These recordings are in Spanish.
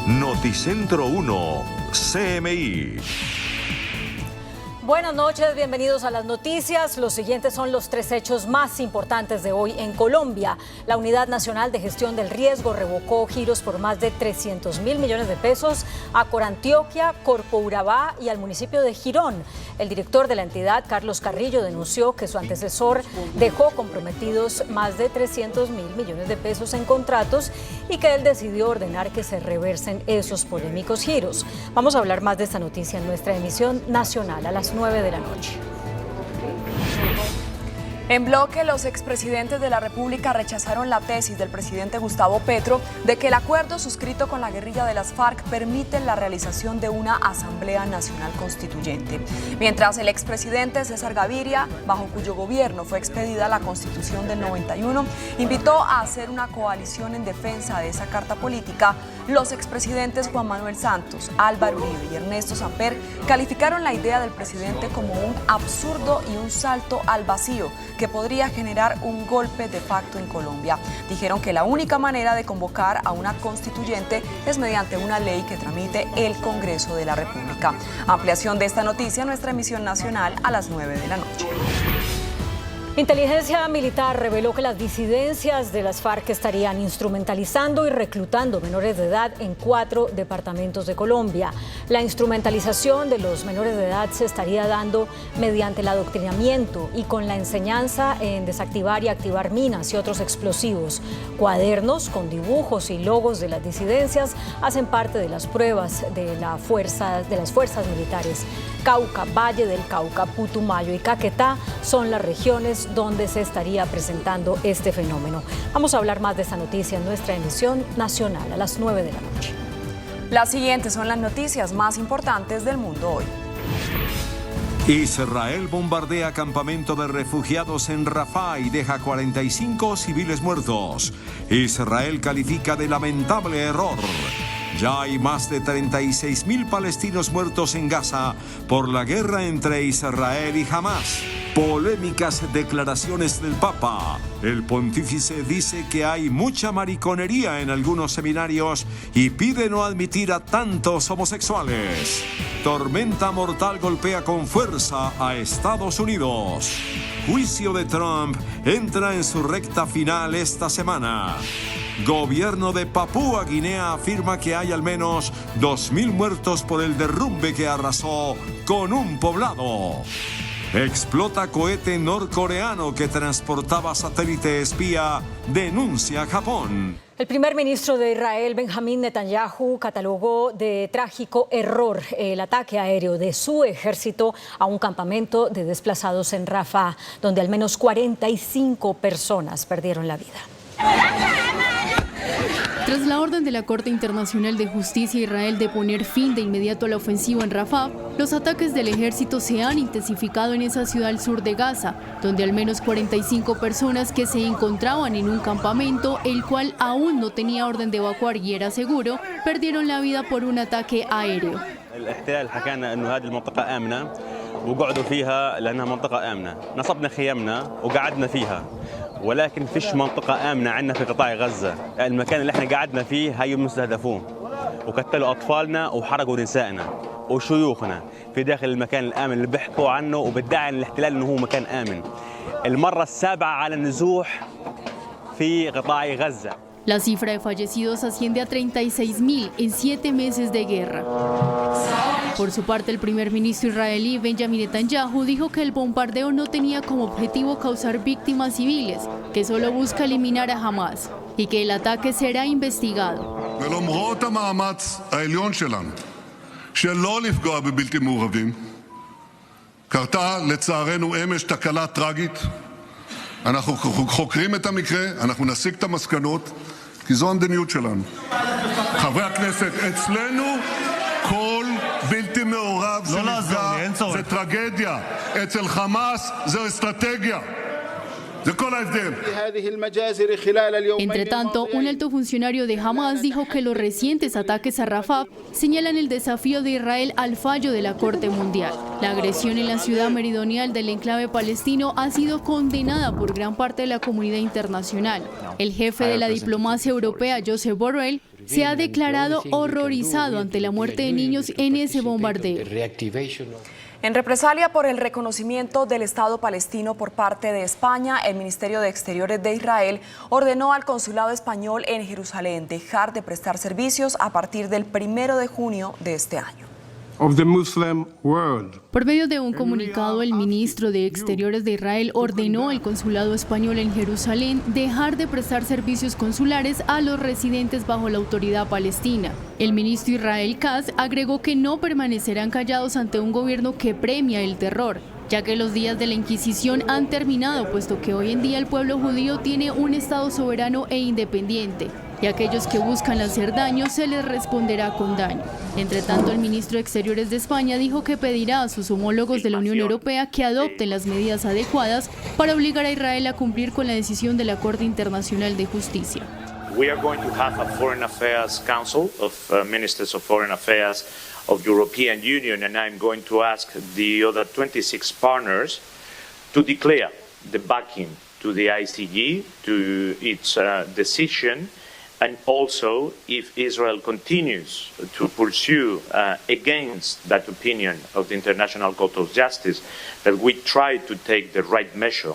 Noticentro 1, CMI. Buenas noches, bienvenidos a las noticias. Los siguientes son los 3 hechos más importantes de hoy en Colombia. La Unidad Nacional de Gestión del Riesgo revocó giros por más de 300.000 millones de pesos a Corantioquia, Corpo Urabá y al municipio de Girón. El director de la entidad, Carlos Carrillo, denunció que su antecesor dejó comprometidos más de 300.000 millones de pesos en contratos y que él decidió ordenar que se reversen esos polémicos giros. Vamos a hablar más de esta noticia en nuestra emisión nacional a las 9 de la noche. En bloque, los expresidentes de la República rechazaron la tesis del presidente Gustavo Petro de que el acuerdo suscrito con la guerrilla de las FARC permite la realización de una Asamblea Nacional Constituyente. Mientras el expresidente César Gaviria, bajo cuyo gobierno fue expedida la Constitución del 91, invitó a hacer una coalición en defensa de esa carta política, los expresidentes Juan Manuel Santos, Álvaro Uribe y Ernesto Samper calificaron la idea del presidente como un absurdo y un salto al vacío que podría generar un golpe de facto en Colombia. Dijeron que la única manera de convocar a una constituyente es mediante una ley que tramite el Congreso de la República. Ampliación de esta noticia en nuestra emisión nacional a las 9 de la noche. Inteligencia militar reveló que las disidencias de las FARC estarían instrumentalizando y reclutando menores de edad en 4 departamentos de Colombia. La instrumentalización de los menores de edad se estaría dando mediante el adoctrinamiento y con la enseñanza en desactivar y activar minas y otros explosivos. Cuadernos con dibujos y logos de las disidencias hacen parte de las pruebas de las fuerzas militares. Cauca, Valle del Cauca, Putumayo y Caquetá son las regiones donde se estaría presentando este fenómeno. Vamos a hablar más de esta noticia en nuestra emisión nacional a las 9 de la noche. Las siguientes son las noticias más importantes del mundo hoy. Israel bombardea campamento de refugiados en Rafah y deja 45 civiles muertos. Israel califica de lamentable error. Ya hay más de 36.000 palestinos muertos en Gaza por la guerra entre Israel y Hamás. Polémicas declaraciones del Papa. El pontífice dice que hay mucha mariconería en algunos seminarios y pide no admitir a tantos homosexuales. Tormenta mortal golpea con fuerza a Estados Unidos. Juicio de Trump entra en su recta final esta semana. Gobierno de Papúa Guinea afirma que hay al menos 2.000 muertos por el derrumbe que arrasó con un poblado. Explota cohete norcoreano que transportaba satélite espía, denuncia Japón. El primer ministro de Israel, Benjamín Netanyahu, catalogó de trágico error el ataque aéreo de su ejército a un campamento de desplazados en Rafah, donde al menos 45 personas perdieron la vida. Tras la orden de la Corte Internacional de Justicia de Israel de poner fin de inmediato a la ofensiva en Rafah, los ataques del ejército se han intensificado en esa ciudad al sur de Gaza, donde al menos 45 personas que se encontraban en un campamento, el cual aún no tenía orden de evacuar y era seguro, perdieron la vida por un ataque aéreo. الاحتلال حكانا انه هذه المنطقه امنه وقعدوا فيها لانها منطقه امنه، نصبنا خيامنا وقعدنا فيها. ولكن فيش منطقة آمنة عندنا في قطاع غزة، المكان اللي احنا قعدنا فيه هاي مستهدفون وقتلوا أطفالنا وحرقوا نسائنا وشيوخنا في داخل المكان الآمن اللي بيحكوا عنه وبيدعي الاحتلال إنه هو مكان آمن. المرة السابعة على النزوح في قطاع غزة. La cifra de fallecidos asciende a 36.000 en 7 meses de guerra. Por su parte, el primer ministro israelí Benjamín Netanyahu dijo que el bombardeo no tenía como objetivo causar víctimas civiles, que solo busca eliminar a Hamás y que el ataque será investigado. ולמרות המאמץ העליון שלנו שלא לפגוע בבלתי מעורבים, קרתה לצערנו אמש תקלה טרגית. אנחנו חוקרים את המקרה, אנחנו נסיק את המסקנות, כי זו המדיניות שלנו. חברי הכנסת, אצלנו כל בלתי מעורב שנפגע זה טרגדיה. אצל חמאס זה אסטרטגיה. Entre tanto, un alto funcionario de Hamás dijo que los recientes ataques a Rafah señalan el desafío de Israel al fallo de la Corte Mundial. La agresión en la ciudad meridional del enclave palestino ha sido condenada por gran parte de la comunidad internacional. El jefe de la diplomacia europea, Josep Borrell, se ha declarado horrorizado ante la muerte de niños en ese bombardeo. En represalia por el reconocimiento del Estado palestino por parte de España, el Ministerio de Exteriores de Israel ordenó al Consulado Español en Jerusalén dejar de prestar servicios a partir del 1 de junio de este año. Por medio de un comunicado, el ministro de Exteriores de Israel ordenó al Consulado Español en Jerusalén dejar de prestar servicios consulares a los residentes bajo la autoridad palestina. El ministro Israel Katz agregó que no permanecerán callados ante un gobierno que premia el terror, ya que los días de la Inquisición han terminado, puesto que hoy en día el pueblo judío tiene un Estado soberano e independiente, y a aquellos que buscan hacer daño se les responderá con daño. Entre tanto, el ministro de Exteriores de España dijo que pedirá a sus homólogos de la Unión Europea que adopten las medidas adecuadas para obligar a Israel a cumplir con la decisión de la Corte Internacional de Justicia. We are going to have a Foreign Affairs Council of Ministers of Foreign Affairs of the European Union, and I'm going to ask the other 26 partners to declare the backing to the ICJ, to its decision, and also if Israel continues to pursue against that opinion of the International Court of Justice, that we try to take the right measure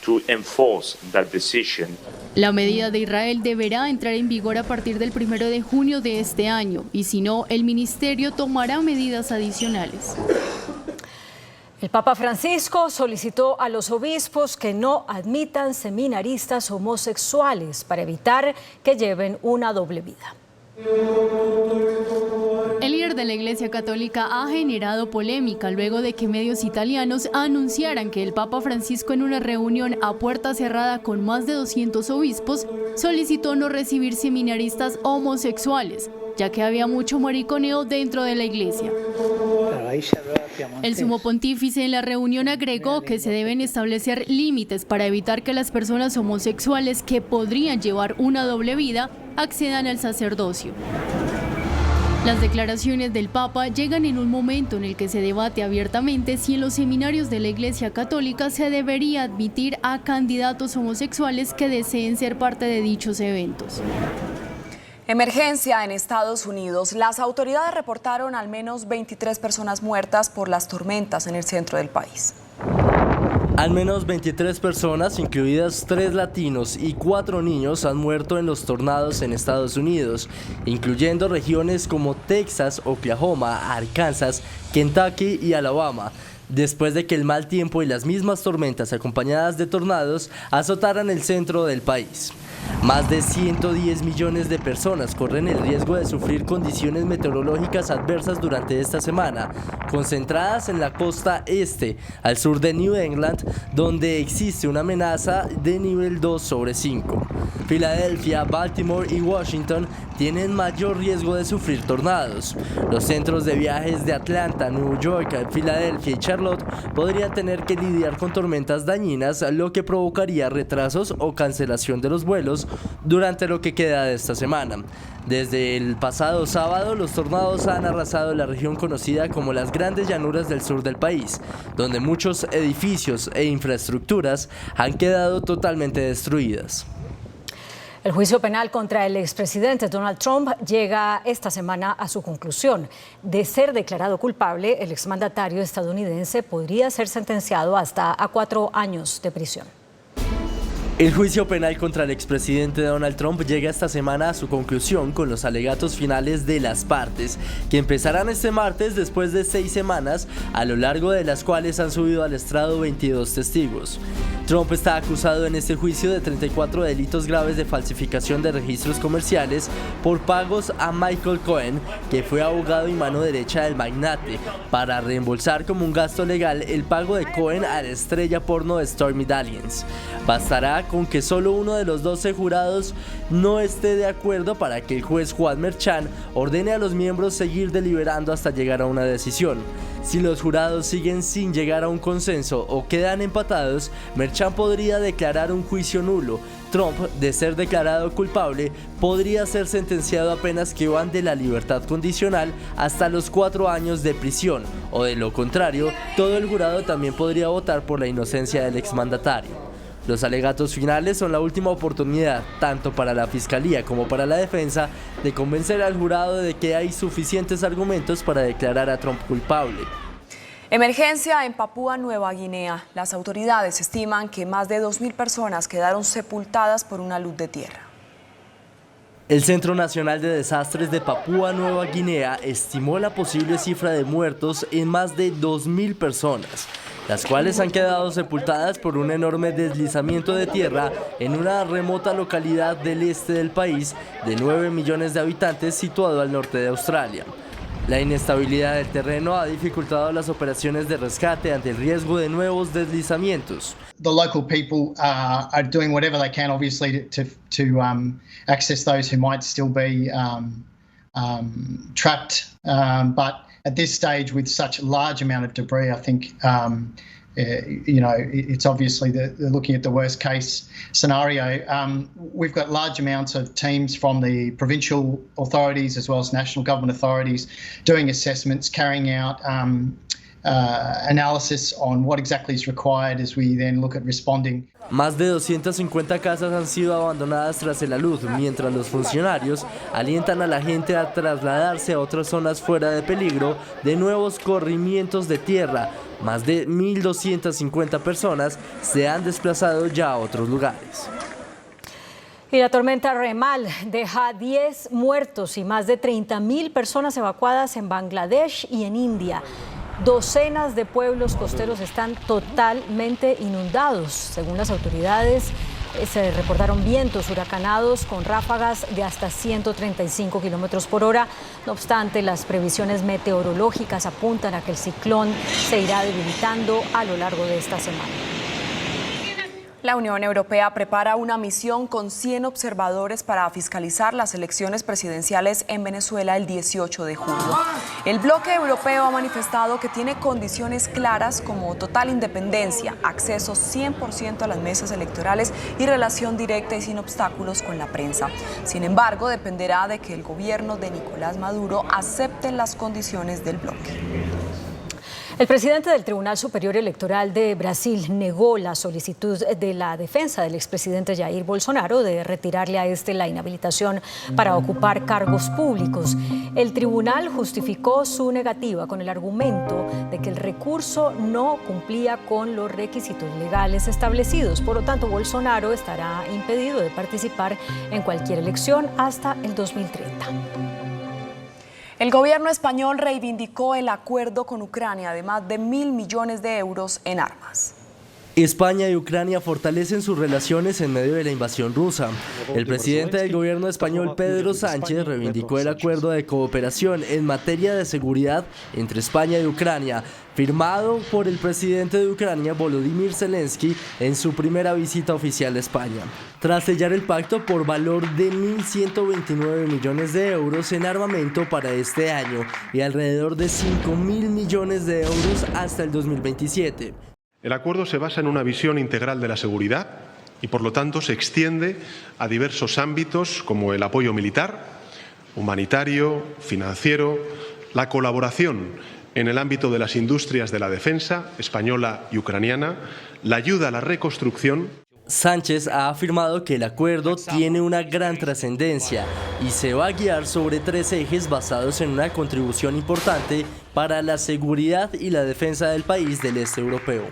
to enforce that decision. La medida de Israel deberá entrar en vigor a partir del 1 de junio de este año, y si no, el ministerio tomará medidas adicionales. El Papa Francisco solicitó a los obispos que no admitan seminaristas homosexuales para evitar que lleven una doble vida. El líder de la Iglesia Católica ha generado polémica luego de que medios italianos anunciaran que el Papa Francisco, en una reunión a puerta cerrada con más de 200 obispos, solicitó no recibir seminaristas homosexuales, ya que había mucho mariconeo dentro de la Iglesia. El sumo pontífice en la reunión agregó que se deben establecer límites para evitar que las personas homosexuales que podrían llevar una doble vida accedan al sacerdocio. Las declaraciones del Papa llegan en un momento en el que se debate abiertamente si en los seminarios de la Iglesia Católica se debería admitir a candidatos homosexuales que deseen ser parte de dichos eventos. Emergencia en Estados Unidos. Las autoridades reportaron al menos 23 personas muertas por las tormentas en el centro del país. Al menos 23 personas, incluidas 3 latinos y 4 niños, han muerto en los tornados en Estados Unidos, incluyendo regiones como Texas, Oklahoma, Arkansas, Kentucky y Alabama, después de que el mal tiempo y las mismas tormentas acompañadas de tornados azotaran el centro del país. Más de 110 millones de personas corren el riesgo de sufrir condiciones meteorológicas adversas durante esta semana, concentradas en la costa este, al sur de New England, donde existe una amenaza de nivel 2 sobre 5. Filadelfia, Baltimore y Washington tienen mayor riesgo de sufrir tornados. Los centros de viajes de Atlanta, New York, Filadelfia y Charlotte podrían tener que lidiar con tormentas dañinas, lo que provocaría retrasos o cancelación de los vuelos durante lo que queda de esta semana. Desde el pasado sábado, los tornados han arrasado la región conocida como las Grandes Llanuras del sur del país, donde muchos edificios e infraestructuras han quedado totalmente destruidas. El juicio penal contra el expresidente Donald Trump llega esta semana a su conclusión. De ser declarado culpable, el exmandatario estadounidense podría ser sentenciado hasta a 4 años de prisión. El juicio penal contra el expresidente Donald Trump llega esta semana a su conclusión con los alegatos finales de las partes, que empezarán este martes después de 6 semanas, a lo largo de las cuales han subido al estrado 22 testigos. Trump está acusado en este juicio de 34 delitos graves de falsificación de registros comerciales por pagos a Michael Cohen, que fue abogado y mano derecha del magnate, para reembolsar como un gasto legal el pago de Cohen a la estrella porno de Stormy Daniels. Bastará con que solo uno de los 12 jurados no esté de acuerdo para que el juez Juan Merchan ordene a los miembros seguir deliberando hasta llegar a una decisión. Si los jurados siguen sin llegar a un consenso o quedan empatados, Merchan podría declarar un juicio nulo. Trump, de ser declarado culpable, podría ser sentenciado a penas que van de la libertad condicional hasta los 4 años de prisión, o de lo contrario, todo el jurado también podría votar por la inocencia del exmandatario. Los alegatos finales son la última oportunidad, tanto para la Fiscalía como para la defensa, de convencer al jurado de que hay suficientes argumentos para declarar a Trump culpable. Emergencia en Papúa Nueva Guinea. Las autoridades estiman que más de 2.000 personas quedaron sepultadas por una luz de tierra. El Centro Nacional de Desastres de Papúa Nueva Guinea estimó la posible cifra de muertos en más de 2.000 personas, las cuales han quedado sepultadas por un enorme deslizamiento de tierra en una remota localidad del este del país de 9 millones de habitantes situado al norte de Australia. La inestabilidad del terreno ha dificultado las operaciones de rescate ante el riesgo de nuevos deslizamientos. The local people are doing whatever they can, obviously, to access those who might still be trapped. But at this stage, with such a large amount of debris, I think it's obviously they're looking at the worst case scenario. We've got large amounts of teams from the provincial authorities as well as national government authorities doing assessments, carrying out analysis on what exactly is required as we then look at responding. Más de 250 casas han sido abandonadas tras el alud, mientras los funcionarios alientan a la gente a trasladarse a otras zonas fuera de peligro de nuevos corrimientos de tierra. Más de 1.250 personas se han desplazado ya a otros lugares. Y la tormenta Remal deja 10 muertos y más de 30.000 personas evacuadas en Bangladesh y en India. Docenas de pueblos costeros están totalmente inundados. Según las autoridades, se reportaron vientos huracanados con ráfagas de hasta 135 kilómetros por hora. No obstante, las previsiones meteorológicas apuntan a que el ciclón se irá debilitando a lo largo de esta semana. La Unión Europea prepara una misión con 100 observadores para fiscalizar las elecciones presidenciales en Venezuela el 18 de julio. El bloque europeo ha manifestado que tiene condiciones claras como total independencia, acceso 100% a las mesas electorales y relación directa y sin obstáculos con la prensa. Sin embargo, dependerá de que el gobierno de Nicolás Maduro acepte las condiciones del bloque. El presidente del Tribunal Superior Electoral de Brasil negó la solicitud de la defensa del expresidente Jair Bolsonaro de retirarle a este la inhabilitación para ocupar cargos públicos. El tribunal justificó su negativa con el argumento de que el recurso no cumplía con los requisitos legales establecidos. Por lo tanto, Bolsonaro estará impedido de participar en cualquier elección hasta el 2030. El gobierno español reivindicó el acuerdo con Ucrania de más de 1.000 millones de euros en armas. España y Ucrania fortalecen sus relaciones en medio de la invasión rusa. El presidente del gobierno español, Pedro Sánchez, reivindicó el acuerdo de cooperación en materia de seguridad entre España y Ucrania, firmado por el presidente de Ucrania, Volodymyr Zelensky, en su primera visita oficial a España. Tras sellar el pacto por valor de 1.129 millones de euros en armamento para este año y alrededor de 5.000 millones de euros hasta el 2027. El acuerdo se basa en una visión integral de la seguridad y, por lo tanto, se extiende a diversos ámbitos como el apoyo militar, humanitario, financiero, la colaboración en el ámbito de las industrias de la defensa española y ucraniana, la ayuda a la reconstrucción. Sánchez ha afirmado que el acuerdo tiene una gran trascendencia y se va a guiar sobre 3 ejes basados en una contribución importante para la seguridad y la defensa del país del este europeo.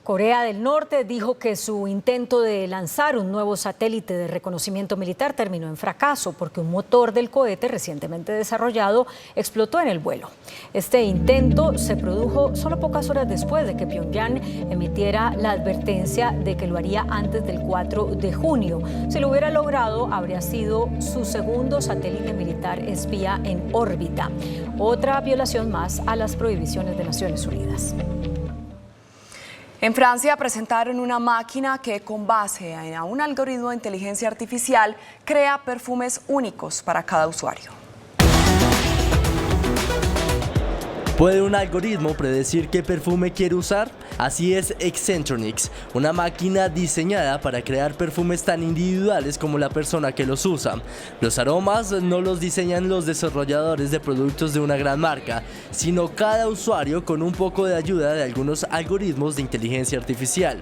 Corea del Norte dijo que su intento de lanzar un nuevo satélite de reconocimiento militar terminó en fracaso porque un motor del cohete recientemente desarrollado explotó en el vuelo. Este intento se produjo solo pocas horas después de que Pyongyang emitiera la advertencia de que lo haría antes del 4 de junio. Si lo hubiera logrado, habría sido su segundo satélite militar espía en órbita. Otra violación más a las prohibiciones de Naciones Unidas. En Francia presentaron una máquina que, con base en un algoritmo de inteligencia artificial, crea perfumes únicos para cada usuario. ¿Puede un algoritmo predecir qué perfume quiere usar? Así es Xcentronics, una máquina diseñada para crear perfumes tan individuales como la persona que los usa. Los aromas no los diseñan los desarrolladores de productos de una gran marca, sino cada usuario con un poco de ayuda de algunos algoritmos de inteligencia artificial.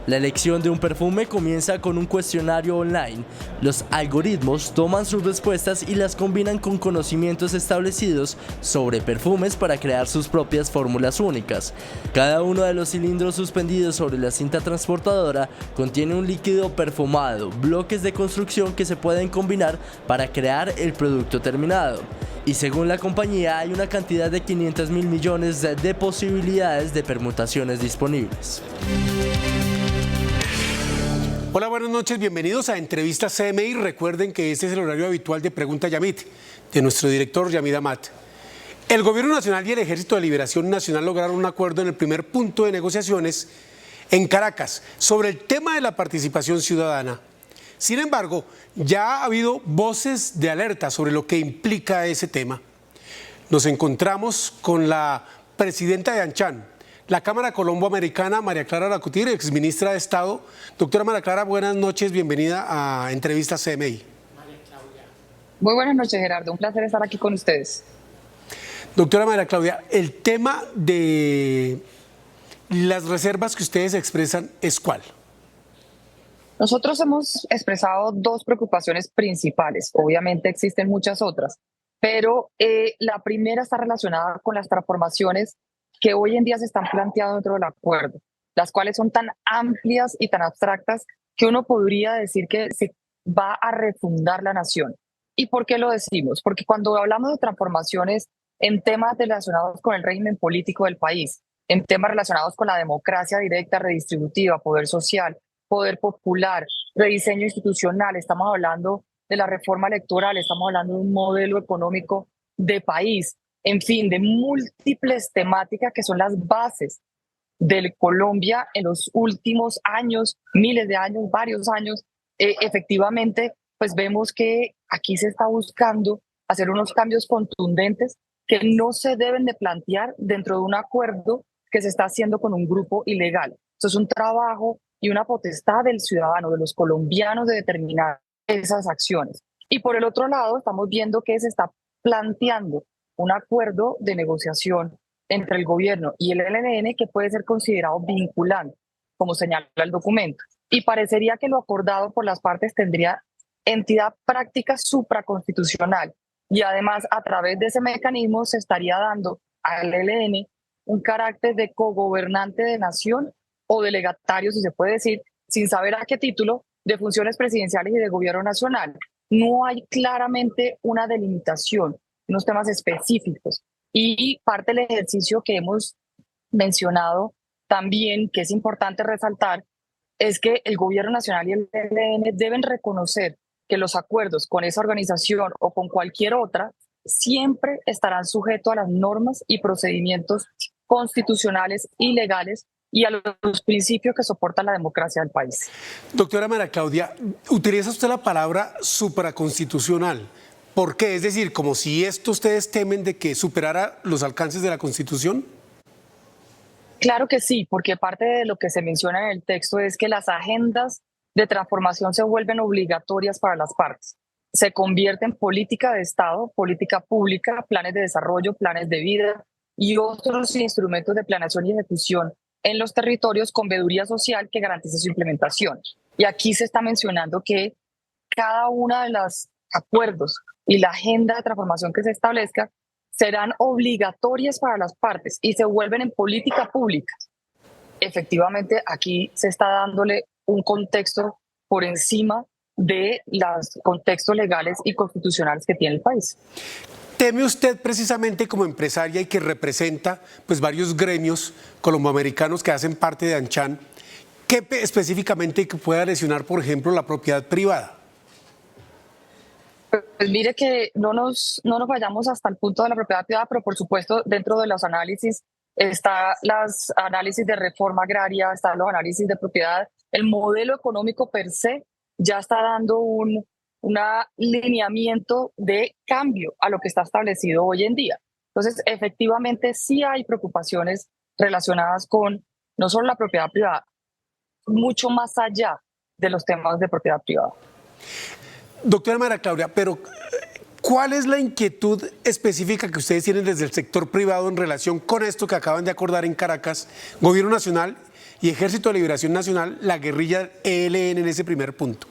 La elección de un perfume comienza con un cuestionario online. Los algoritmos toman sus respuestas y las combinan con conocimientos establecidos sobre perfumes para crear sus propias fórmulas únicas. Cada uno de los cilindros suspendidos sobre la cinta transportadora contiene un líquido perfumado, bloques de construcción que se pueden combinar para crear el producto terminado. Y según la compañía hay una cantidad de 500.000 millones de posibilidades de permutaciones disponibles. Hola, buenas noches, bienvenidos a Entrevistas CMI. Recuerden que este es el horario habitual de Pregunta Yamit, de nuestro director Yamid Amat. El Gobierno Nacional y el Ejército de Liberación Nacional lograron un acuerdo en el primer punto de negociaciones en Caracas sobre el tema de la participación ciudadana. Sin embargo, ya ha habido voces de alerta sobre lo que implica ese tema. Nos encontramos con la presidenta de ANCHAN, la Cámara Colombo-Americana, María Clara Lacutir, exministra de Estado. Doctora María Clara, buenas noches, bienvenida a Entrevistas CMI. Muy buenas noches, Gerardo, un placer estar aquí con ustedes. Doctora María Claudia, el tema de las reservas que ustedes expresan es ¿cuál? Nosotros hemos expresado dos preocupaciones principales, obviamente existen muchas otras, pero la primera está relacionada con las transformaciones que hoy en día se están planteando dentro del acuerdo, las cuales son tan amplias y tan abstractas que uno podría decir que se va a refundar la nación. ¿Y por qué lo decimos? Porque cuando hablamos de transformaciones en temas relacionados con el régimen político del país, en temas relacionados con la democracia directa, redistributiva, poder social, poder popular, rediseño institucional, estamos hablando de la reforma electoral, estamos hablando de un modelo económico de país, en fin, de múltiples temáticas que son las bases de Colombia en los últimos años, miles de años, varios años. Efectivamente, pues vemos que aquí se está buscando hacer unos cambios contundentes que no se deben de plantear dentro de un acuerdo que se está haciendo con un grupo ilegal. Eso es un trabajo y una potestad del ciudadano, de los colombianos, de determinar esas acciones. Y por el otro lado, estamos viendo que se está planteando un acuerdo de negociación entre el gobierno y el ELN que puede ser considerado vinculante, como señala el documento. Y parecería que lo acordado por las partes tendría entidad práctica supraconstitucional. Y además, a través de ese mecanismo se estaría dando al ELN un carácter de cogobernante de nación o delegatario, si se puede decir, sin saber a qué título, de funciones presidenciales y de gobierno nacional. No hay claramente una delimitación, unos temas específicos. Y parte del ejercicio que hemos mencionado también, que es importante resaltar, es que el gobierno nacional y el ELN deben reconocer que los acuerdos con esa organización o con cualquier otra siempre estarán sujetos a las normas y procedimientos constitucionales y legales y a los principios que soportan la democracia del país. Doctora María Claudia, utiliza usted la palabra supraconstitucional. ¿Por qué? Es decir, como si esto ustedes temen de que superara los alcances de la Constitución. Claro que sí, porque parte de lo que se menciona en el texto es que las agendas de transformación se vuelven obligatorias para las partes. Se convierte en política de Estado, política pública, planes de desarrollo, planes de vida y otros instrumentos de planeación y ejecución en los territorios con veeduría social que garantice su implementación. Y aquí se está mencionando que cada una de los acuerdos y la agenda de transformación que se establezca serán obligatorias para las partes y se vuelven en política pública. Efectivamente, aquí se está dándole un contexto por encima de los contextos legales y constitucionales que tiene el país. ¿Teme usted precisamente como empresaria y que representa pues, varios gremios colomboamericanos que hacen parte de ANCHAN, que específicamente que pueda lesionar, por ejemplo, la propiedad privada? Pues mire que no nos vayamos hasta el punto de la propiedad privada, pero por supuesto dentro de los análisis está los análisis de reforma agraria, están los análisis de propiedad. El modelo económico per se ya está dando un lineamiento de cambio a lo que está establecido hoy en día. Entonces, efectivamente, sí hay preocupaciones relacionadas con no solo la propiedad privada, mucho más allá de los temas de propiedad privada. Doctora María Claudia, pero ¿cuál es la inquietud específica que ustedes tienen desde el sector privado en relación con esto que acaban de acordar en Caracas, Gobierno Nacional y Ejército de Liberación Nacional, la guerrilla ELN en ese primer punto?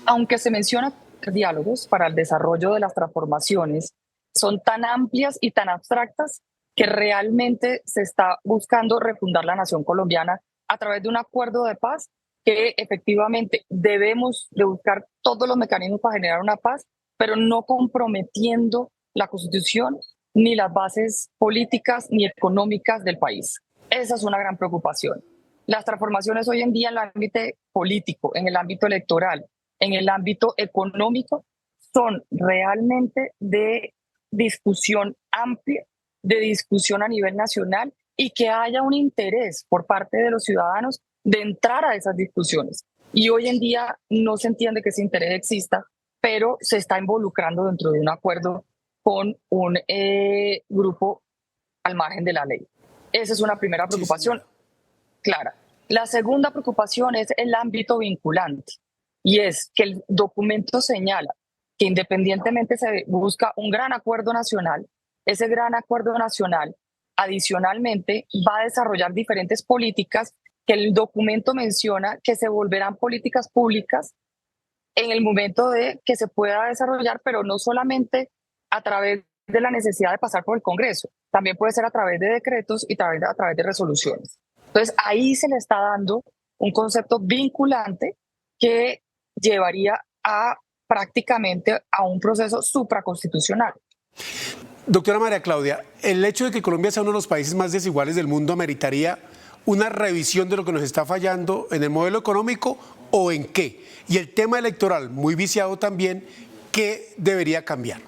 Aunque se menciona diálogos para el desarrollo de las transformaciones, son tan amplias y tan abstractas que realmente se está buscando refundar la nación colombiana a través de un acuerdo de paz que efectivamente debemos de buscar todos los mecanismos para generar una paz, pero no comprometiendo la Constitución ni las bases políticas ni económicas del país. Esa es una gran preocupación. Las transformaciones hoy en día en el ámbito político, en el ámbito electoral, en el ámbito económico, son realmente de discusión amplia, de discusión a nivel nacional y que haya un interés por parte de los ciudadanos de entrar a esas discusiones. Y hoy en día no se entiende que ese interés exista, pero se está involucrando dentro de un acuerdo con un grupo al margen de la ley. Esa es una primera preocupación clara. La segunda preocupación es el ámbito vinculante, y es que el documento señala que independientemente se busca un gran acuerdo nacional, ese gran acuerdo nacional adicionalmente va a desarrollar diferentes políticas que el documento menciona que se volverán políticas públicas en el momento de que se pueda desarrollar, pero no solamente a través de la necesidad de pasar por el Congreso, también puede ser a través de decretos y a través de resoluciones. Entonces ahí se le está dando un concepto vinculante que llevaría a prácticamente a un proceso supraconstitucional. Doctora María Claudia, el hecho de que Colombia sea uno de los países más desiguales del mundo ameritaría una revisión de lo que nos está fallando en el modelo económico o en qué. Y el tema electoral, muy viciado también, ¿qué debería cambiar?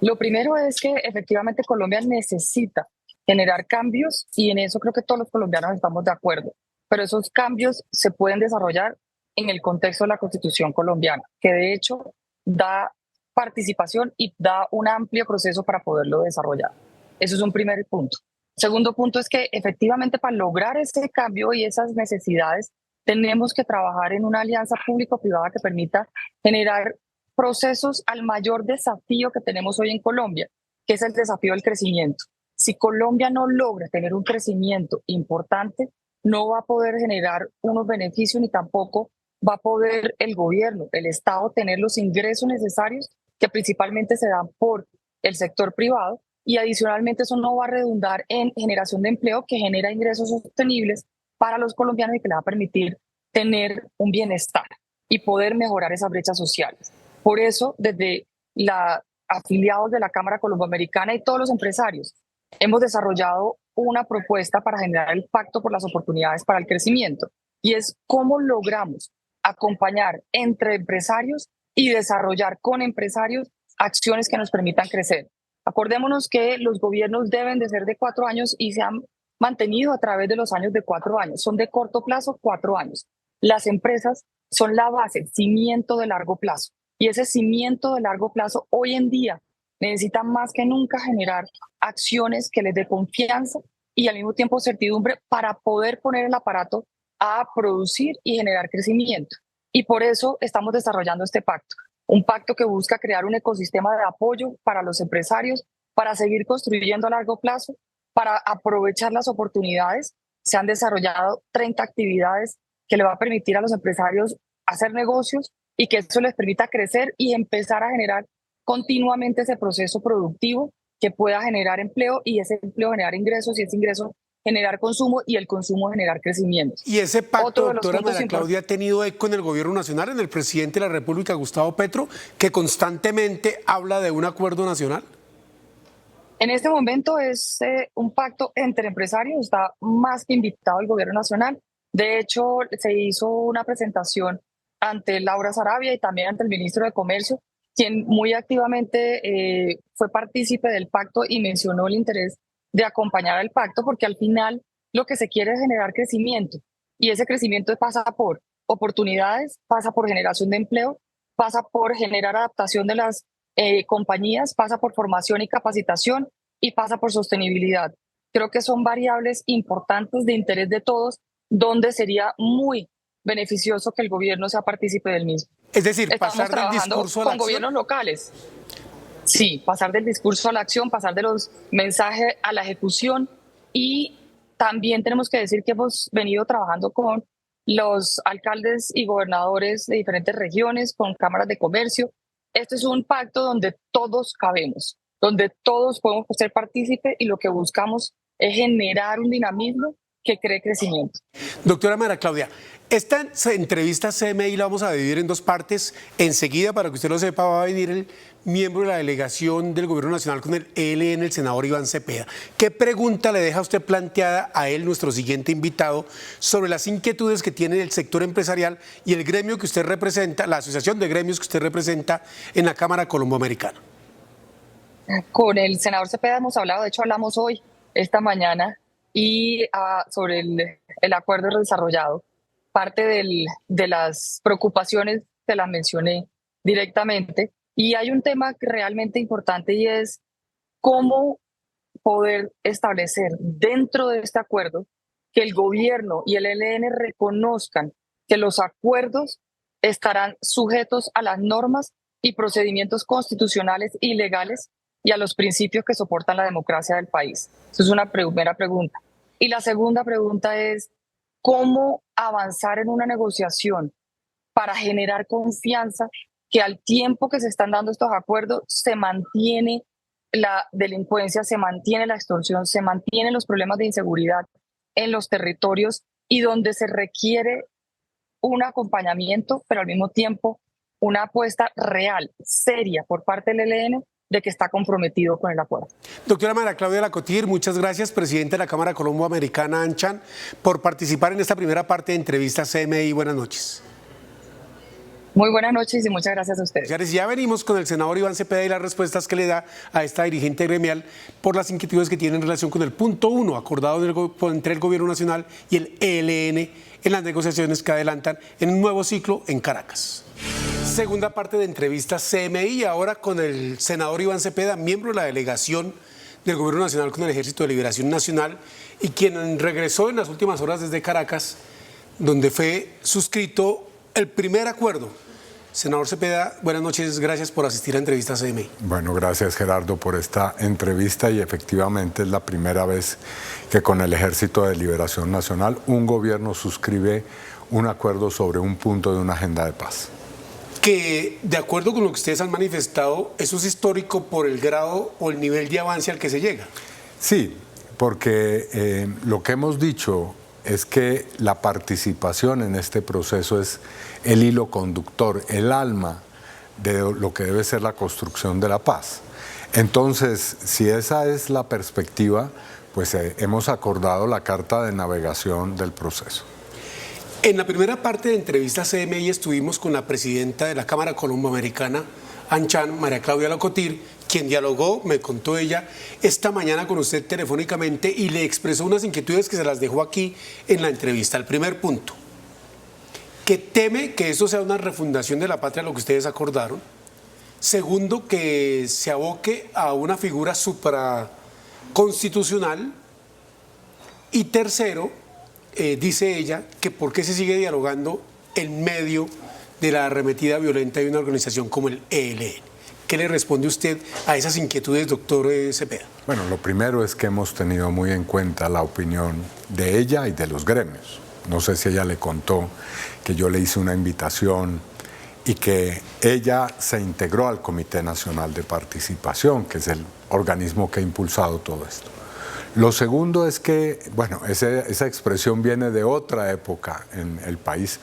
Lo primero es que efectivamente Colombia necesita generar cambios y en eso creo que todos los colombianos estamos de acuerdo. Pero esos cambios se pueden desarrollar en el contexto de la Constitución colombiana, que de hecho da participación y da un amplio proceso para poderlo desarrollar. Eso es un primer punto. Segundo punto es que efectivamente para lograr ese cambio y esas necesidades tenemos que trabajar en una alianza público-privada que permita generar procesos al mayor desafío que tenemos hoy en Colombia, que es el desafío del crecimiento. Si Colombia no logra tener un crecimiento importante, no va a poder generar unos beneficios ni tampoco va a poder el gobierno, el Estado, tener los ingresos necesarios que principalmente se dan por el sector privado y adicionalmente eso no va a redundar en generación de empleo que genera ingresos sostenibles para los colombianos y que les va a permitir tener un bienestar y poder mejorar esas brechas sociales. Por eso, desde los afiliados de la Cámara Colomboamericana y todos los empresarios, hemos desarrollado una propuesta para generar el Pacto por las Oportunidades para el Crecimiento y es cómo logramos acompañar entre empresarios y desarrollar con empresarios acciones que nos permitan crecer. Acordémonos que los gobiernos deben de ser de 4 años y se han mantenido a través de los años de 4 años. Son de corto plazo, 4 años. Las empresas son la base, el cimiento de largo plazo. Y ese cimiento de largo plazo hoy en día necesita más que nunca generar acciones que les dé confianza y al mismo tiempo certidumbre para poder poner el aparato a producir y generar crecimiento. Y por eso estamos desarrollando este pacto. Un pacto que busca crear un ecosistema de apoyo para los empresarios, para seguir construyendo a largo plazo, para aprovechar las oportunidades. Se han desarrollado 30 actividades que le va a permitir a los empresarios hacer negocios y que eso les permita crecer y empezar a generar continuamente ese proceso productivo que pueda generar empleo y ese empleo generar ingresos y ese ingreso generar consumo y el consumo generar crecimiento. Y ese pacto, doctora María Claudia, ha tenido eco en el gobierno nacional, en el presidente de la República, Gustavo Petro, que constantemente habla de un acuerdo nacional. En este momento es un pacto entre empresarios, está más que invitado el gobierno nacional. De hecho, se hizo una presentación ante Laura Sarabia y también ante el ministro de Comercio, quien muy activamente fue partícipe del pacto y mencionó el interés de acompañar al pacto, porque al final lo que se quiere es generar crecimiento y ese crecimiento pasa por oportunidades, pasa por generación de empleo, pasa por generar adaptación de las compañías, pasa por formación y capacitación y pasa por sostenibilidad. Creo que son variables importantes de interés de todos, donde sería muy beneficioso que el gobierno sea partícipe del mismo. Es decir, pasar del discurso a la acción. Con gobiernos locales. Sí, pasar del discurso a la acción, pasar de los mensajes a la ejecución y también tenemos que decir que hemos venido trabajando con los alcaldes y gobernadores de diferentes regiones, con cámaras de comercio. Este es un pacto donde todos cabemos, donde todos podemos ser partícipes y lo que buscamos es generar un dinamismo que cree crecimiento. Doctora María Claudia, esta entrevista CMI la vamos a dividir en dos partes. Enseguida, para que usted lo sepa, va a venir el miembro de la delegación del Gobierno Nacional con el ELN, el senador Iván Cepeda. ¿Qué pregunta le deja usted planteada a él, nuestro siguiente invitado, sobre las inquietudes que tiene el sector empresarial y el gremio que usted representa, la asociación de gremios que usted representa en la Cámara Colomboamericana? Con el senador Cepeda hemos hablado, de hecho hablamos hoy, esta mañana, y sobre el acuerdo desarrollado. Parte de las preocupaciones te las mencioné directamente, y hay un tema realmente importante y es cómo poder establecer dentro de este acuerdo que el gobierno y el ELN reconozcan que los acuerdos estarán sujetos a las normas y procedimientos constitucionales y legales y a los principios que soportan la democracia del país. Esa es una primera pregunta. Y la segunda pregunta es cómo avanzar en una negociación para generar confianza que al tiempo que se están dando estos acuerdos se mantiene la delincuencia, se mantiene la extorsión, se mantienen los problemas de inseguridad en los territorios y donde se requiere un acompañamiento, pero al mismo tiempo una apuesta real, seria por parte del ELN de que está comprometido con el acuerdo. Doctora María Claudia Lacotir, muchas gracias, presidenta de la Cámara Colomboamericana, ANCHAN, por participar en esta primera parte de entrevista CMI. Buenas noches. Muy buenas noches y muchas gracias a ustedes. Ya venimos con el senador Iván Cepeda y las respuestas que le da a esta dirigente gremial por las inquietudes que tiene en relación con el punto 1 acordado entre el Gobierno Nacional y el ELN en las negociaciones que adelantan en un nuevo ciclo en Caracas. Segunda parte de entrevista CMI, ahora con el senador Iván Cepeda, miembro de la delegación del Gobierno Nacional con el Ejército de Liberación Nacional y quien regresó en las últimas horas desde Caracas, donde fue suscrito el primer acuerdo. Senador Cepeda, buenas noches, gracias por asistir a entrevista CMI. Bueno, gracias Gerardo por esta entrevista y efectivamente es la primera vez que con el Ejército de Liberación Nacional un gobierno suscribe un acuerdo sobre un punto de una agenda de paz. Que de acuerdo con lo que ustedes han manifestado, eso es histórico por el grado o el nivel de avance al que se llega. Sí, porque lo que hemos dicho es que la participación en este proceso es el hilo conductor, el alma de lo que debe ser la construcción de la paz. Entonces, si esa es la perspectiva, pues hemos acordado la carta de navegación del proceso. En la primera parte de entrevista CMI estuvimos con la presidenta de la Cámara Colomboamericana, ANCHAN, María Claudia Lacotir, quien dialogó, me contó ella, esta mañana con usted telefónicamente y le expresó unas inquietudes que se las dejó aquí en la entrevista. El primer punto, que teme que eso sea una refundación de la patria, lo que ustedes acordaron. Segundo, que se aboque a una figura supraconstitucional. Y tercero, dice ella, que por qué se sigue dialogando en medio de la arremetida violenta de una organización como el ELN. ¿Qué le responde usted a esas inquietudes, doctor Cepeda? Bueno, lo primero es que hemos tenido muy en cuenta la opinión de ella y de los gremios. No sé si ella le contó que yo le hice una invitación y que ella se integró al Comité Nacional de Participación, que es el organismo que ha impulsado todo esto. Lo segundo es que, bueno, esa expresión viene de otra época en el país,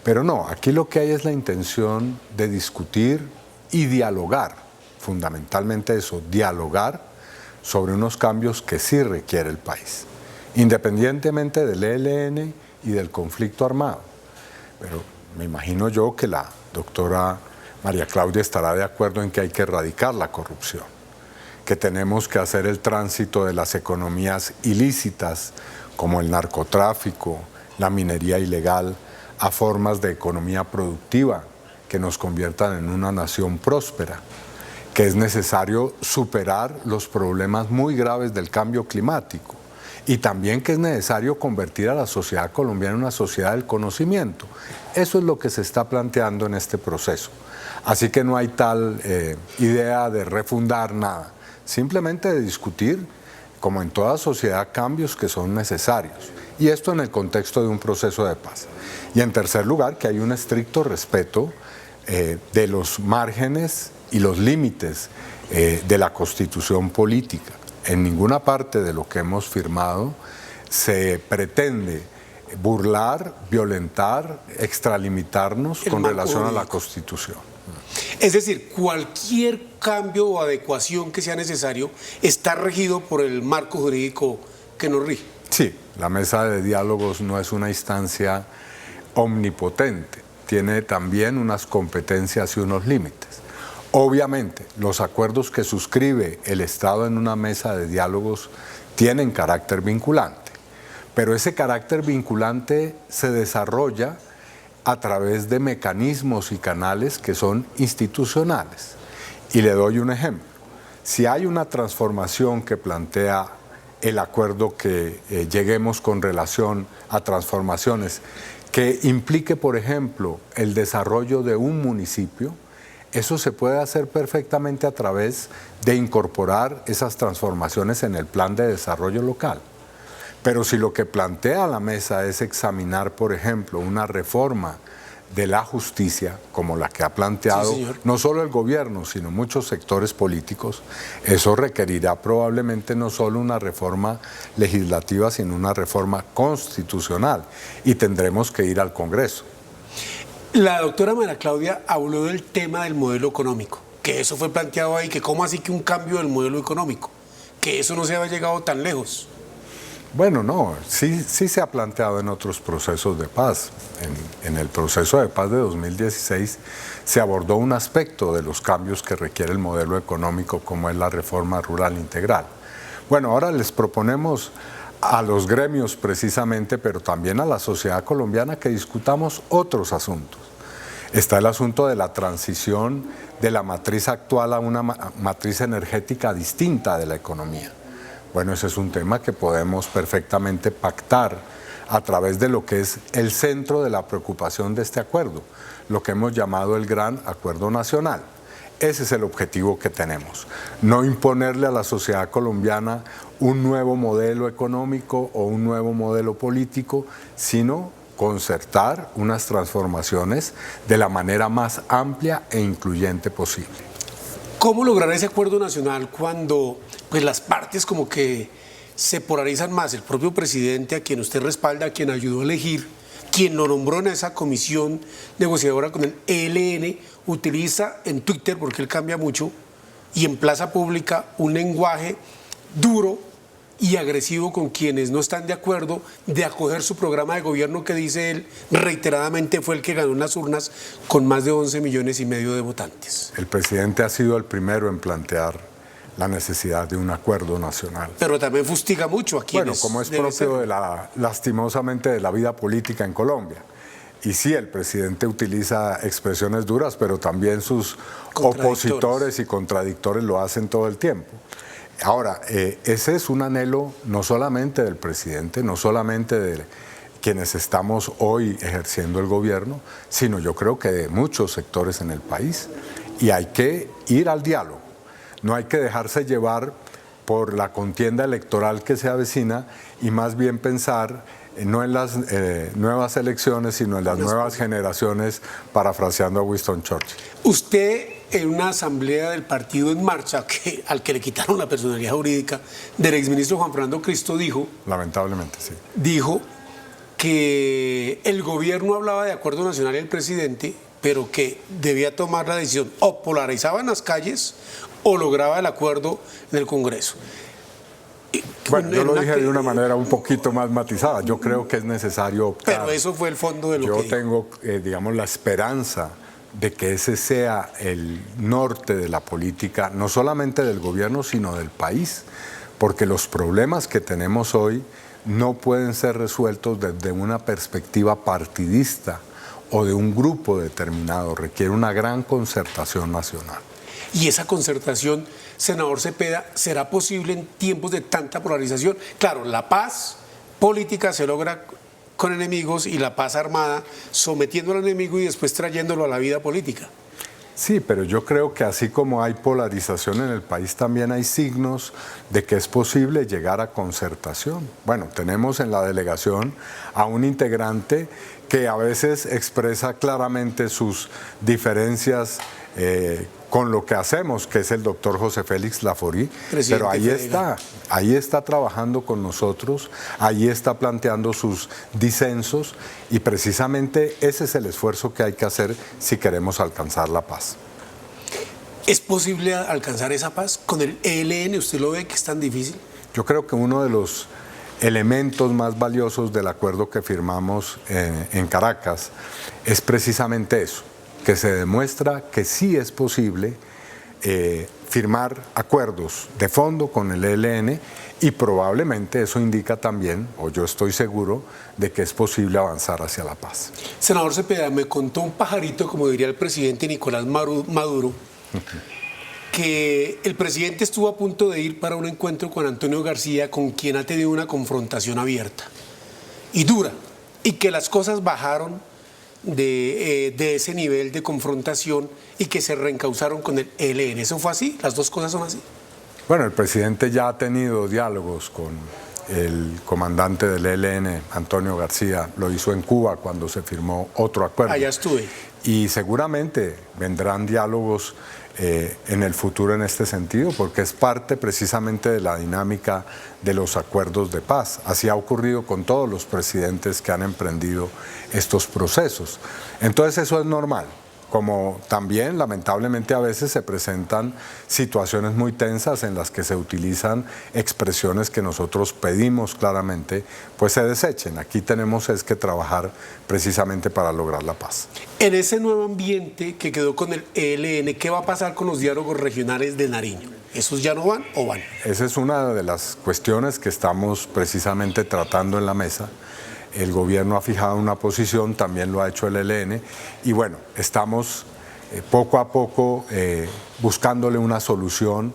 pero no, aquí lo que hay es la intención de discutir y dialogar, fundamentalmente eso, dialogar sobre unos cambios que sí requiere el país, independientemente del ELN y del conflicto armado. Pero me imagino yo que la doctora María Claudia estará de acuerdo en que hay que erradicar la corrupción, que tenemos que hacer el tránsito de las economías ilícitas, como el narcotráfico, la minería ilegal, a formas de economía productiva que nos conviertan en una nación próspera, que es necesario superar los problemas muy graves del cambio climático y también que es necesario convertir a la sociedad colombiana en una sociedad del conocimiento. Eso es lo que se está planteando en este proceso. Así que no hay tal idea de refundar nada, simplemente de discutir como en toda sociedad, cambios que son necesarios. Y esto en el contexto de un proceso de paz. Y en tercer lugar, que hay un estricto respeto de los márgenes y los límites de la constitución política. En ninguna parte de lo que hemos firmado se pretende burlar, violentar, extralimitarnos con relación a la Constitución. Es decir, cualquier cambio o adecuación que sea necesario está regido por el marco jurídico que nos rige. Sí, la mesa de diálogos no es una instancia omnipotente, tiene también unas competencias y unos límites. Obviamente, los acuerdos que suscribe el Estado en una mesa de diálogos tienen carácter vinculante, pero ese carácter vinculante se desarrolla a través de mecanismos y canales que son institucionales. Y le doy un ejemplo. Si hay una transformación que plantea el acuerdo que lleguemos con relación a transformaciones que implique, por ejemplo, el desarrollo de un municipio, eso se puede hacer perfectamente a través de incorporar esas transformaciones en el plan de desarrollo local. Pero si lo que plantea la mesa es examinar, por ejemplo, una reforma de la justicia, como la que ha planteado no solo el gobierno, sino muchos sectores políticos, eso requerirá probablemente no solo una reforma legislativa, sino una reforma constitucional, y tendremos que ir al Congreso. La doctora María Claudia habló del tema del modelo económico, que eso fue planteado ahí, que cómo así que un cambio del modelo económico, que eso no se había llegado tan lejos. Bueno, no, sí se ha planteado en otros procesos de paz. En el proceso de paz de 2016 se abordó un aspecto de los cambios que requiere el modelo económico, como es la reforma rural integral. Bueno, ahora les proponemos a los gremios precisamente, pero también a la sociedad colombiana, que discutamos otros asuntos. Está el asunto de la transición de la matriz actual a una matriz energética distinta de la economía. Bueno, ese es un tema que podemos perfectamente pactar a través de lo que es el centro de la preocupación de este acuerdo, lo que hemos llamado el Gran Acuerdo Nacional. Ese es el objetivo que tenemos, no imponerle a la sociedad colombiana un nuevo modelo económico o un nuevo modelo político, sino concertar unas transformaciones de la manera más amplia e incluyente posible. ¿Cómo lograr ese acuerdo nacional cuando pues, las partes como que se polarizan más? El propio presidente, a quien usted respalda, a quien ayudó a elegir, quien lo nombró en esa comisión negociadora con el ELN, utiliza en Twitter, porque él cambia mucho, y en plaza pública un lenguaje duro y agresivo con quienes no están de acuerdo de acoger su programa de gobierno que, dice él, reiteradamente fue el que ganó en las urnas con más de 11,5 millones de votantes. El presidente ha sido el primero en plantear la necesidad de un acuerdo nacional. Pero también fustiga mucho a quienes... Bueno, como es propio lastimosamente de la vida política en Colombia. Y sí, el presidente utiliza expresiones duras, pero también sus opositores y contradictores lo hacen todo el tiempo. Ahora, ese es un anhelo no solamente del presidente, no solamente de quienes estamos hoy ejerciendo el gobierno, sino yo creo que de muchos sectores en el país. Y hay que ir al diálogo, no hay que dejarse llevar por la contienda electoral que se avecina y más bien pensar no en las nuevas elecciones, sino en las nuevas generaciones, parafraseando a Winston Churchill. Usted, en una asamblea del Partido en Marcha, al que le quitaron la personalidad jurídica del exministro Juan Fernando Cristo, dijo... Lamentablemente, sí. Dijo que el gobierno hablaba de acuerdo nacional y el presidente, pero que debía tomar la decisión, o polarizaba en las calles o lograba el acuerdo en el Congreso. Bueno, yo lo dije de una manera un poquito más matizada. Yo creo que es necesario optar. Pero eso fue el fondo de lo que yo tengo, digamos, la esperanza de que ese sea el norte de la política, no solamente del gobierno, sino del país. Porque los problemas que tenemos hoy no pueden ser resueltos desde una perspectiva partidista o de un grupo determinado. Requiere una gran concertación nacional. Y esa concertación, senador Cepeda, ¿será posible en tiempos de tanta polarización? Claro, la paz política se logra con enemigos y la paz armada sometiendo al enemigo y después trayéndolo a la vida política. Sí, pero yo creo que así como hay polarización en el país, también hay signos de que es posible llegar a concertación. Bueno, tenemos en la delegación a un integrante que a veces expresa claramente sus diferencias con lo que hacemos, que es el doctor José Félix Laforí, pero ahí está trabajando con nosotros, ahí está planteando sus disensos y precisamente ese es el esfuerzo que hay que hacer si queremos alcanzar la paz. ¿Es posible alcanzar esa paz con el ELN? ¿Usted lo ve que es tan difícil? Yo creo que uno de los elementos más valiosos del acuerdo que firmamos en Caracas es precisamente eso, que se demuestra que sí es posible firmar acuerdos de fondo con el ELN y probablemente eso indica también, o yo estoy seguro, de que es posible avanzar hacia la paz. Senador Cepeda, me contó un pajarito, como diría el presidente Nicolás Maduro, que el presidente estuvo a punto de ir para un encuentro con Antonio García, con quien ha tenido una confrontación abierta y dura, y que las cosas bajaron de ese nivel de confrontación y que se reencausaron con el ELN. ¿Eso fue así? ¿Las dos cosas son así? Bueno, el presidente ya ha tenido diálogos con el comandante del ELN, Antonio García, lo hizo en Cuba cuando se firmó otro acuerdo. Allá estuve. Y seguramente vendrán diálogos en el futuro en este sentido, porque es parte precisamente de la dinámica de los acuerdos de paz. Así ha ocurrido con todos los presidentes que han emprendido estos procesos. Entonces eso es normal, como también lamentablemente a veces se presentan situaciones muy tensas en las que se utilizan expresiones que nosotros pedimos claramente, pues se desechen. Aquí tenemos es que trabajar precisamente para lograr la paz. En ese nuevo ambiente que quedó con el ELN, ¿qué va a pasar con los diálogos regionales de Nariño? ¿Esos ya no van o van? Esa es una de las cuestiones que estamos precisamente tratando en la mesa. El gobierno ha fijado una posición, también lo ha hecho el ELN, y bueno, estamos poco a poco buscándole una solución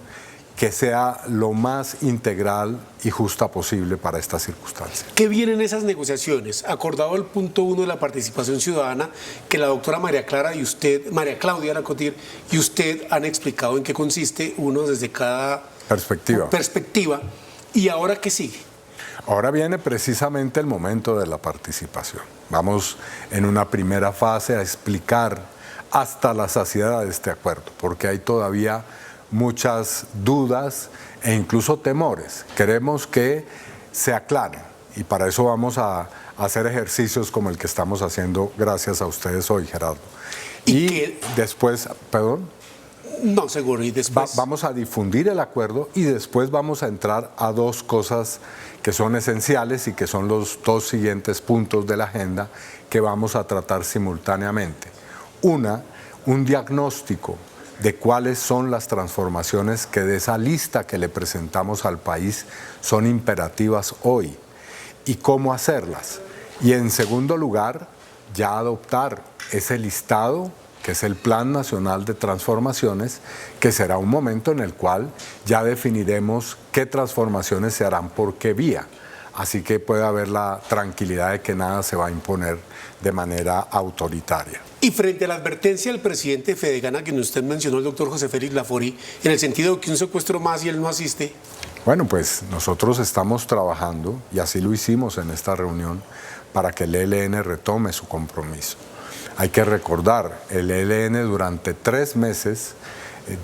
que sea lo más integral y justa posible para esta circunstancia. ¿Qué vienen esas negociaciones? Acordado el punto 1 de la participación ciudadana, que la doctora María Claudia Lacotir y usted han explicado en qué consiste, uno desde cada perspectiva. ¿Y ahora qué sigue? Ahora viene precisamente el momento de la participación. Vamos en una primera fase a explicar hasta la saciedad de este acuerdo, porque hay todavía muchas dudas e incluso temores. Queremos que se aclaren y para eso vamos a hacer ejercicios como el que estamos haciendo gracias a ustedes hoy, Gerardo. Y después, perdón. No, seguro, y después vamos a difundir el acuerdo y después vamos a entrar a dos cosas que son esenciales y que son los dos siguientes puntos de la agenda que vamos a tratar simultáneamente. Un diagnóstico de cuáles son las transformaciones que de esa lista que le presentamos al país son imperativas hoy y cómo hacerlas. Y en segundo lugar, ya adoptar ese listado que es el Plan Nacional de Transformaciones, que será un momento en el cual ya definiremos qué transformaciones se harán por qué vía. Así que puede haber la tranquilidad de que nada se va a imponer de manera autoritaria. Y frente a la advertencia del presidente Fedegana, que usted mencionó, el doctor José Félix Laforí, en el sentido de que un secuestro más y él no asiste. Bueno, pues nosotros estamos trabajando, y así lo hicimos en esta reunión, para que el ELN retome su compromiso. Hay que recordar, el ELN durante 3 meses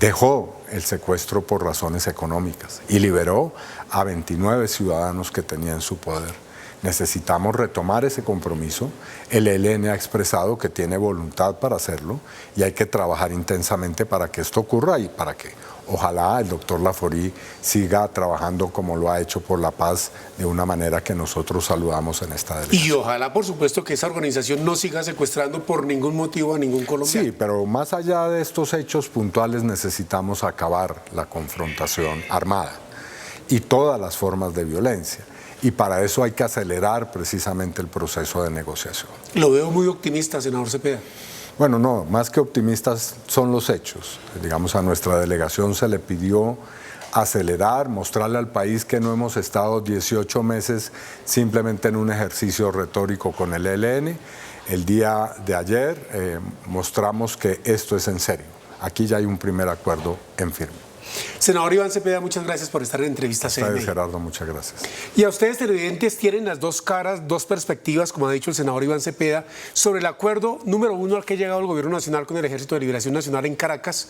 dejó el secuestro por razones económicas y liberó a 29 ciudadanos que tenía en su poder. Necesitamos retomar ese compromiso. El ELN ha expresado que tiene voluntad para hacerlo y hay que trabajar intensamente para que esto ocurra y para que ojalá el doctor Laforí siga trabajando como lo ha hecho por la paz de una manera que nosotros saludamos en esta delegación. Y ojalá, por supuesto, que esa organización no siga secuestrando por ningún motivo a ningún colombiano. Sí, pero más allá de estos hechos puntuales necesitamos acabar la confrontación armada y todas las formas de violencia. Y para eso hay que acelerar precisamente el proceso de negociación. Lo veo muy optimista, senador Cepeda. Bueno, no, más que optimistas son los hechos. Digamos, a nuestra delegación se le pidió acelerar, mostrarle al país que no hemos estado 18 meses simplemente en un ejercicio retórico con el ELN. El día de ayer mostramos que esto es en serio. aquí ya hay un primer acuerdo en firme. Senador Iván Cepeda, muchas gracias por estar en entrevista CMI. Ustedes, Gerardo, muchas gracias. Y a ustedes, televidentes, tienen las dos caras, dos perspectivas, como ha dicho el senador Iván Cepeda, sobre el acuerdo número 1 al que ha llegado el Gobierno Nacional con el Ejército de Liberación Nacional en Caracas,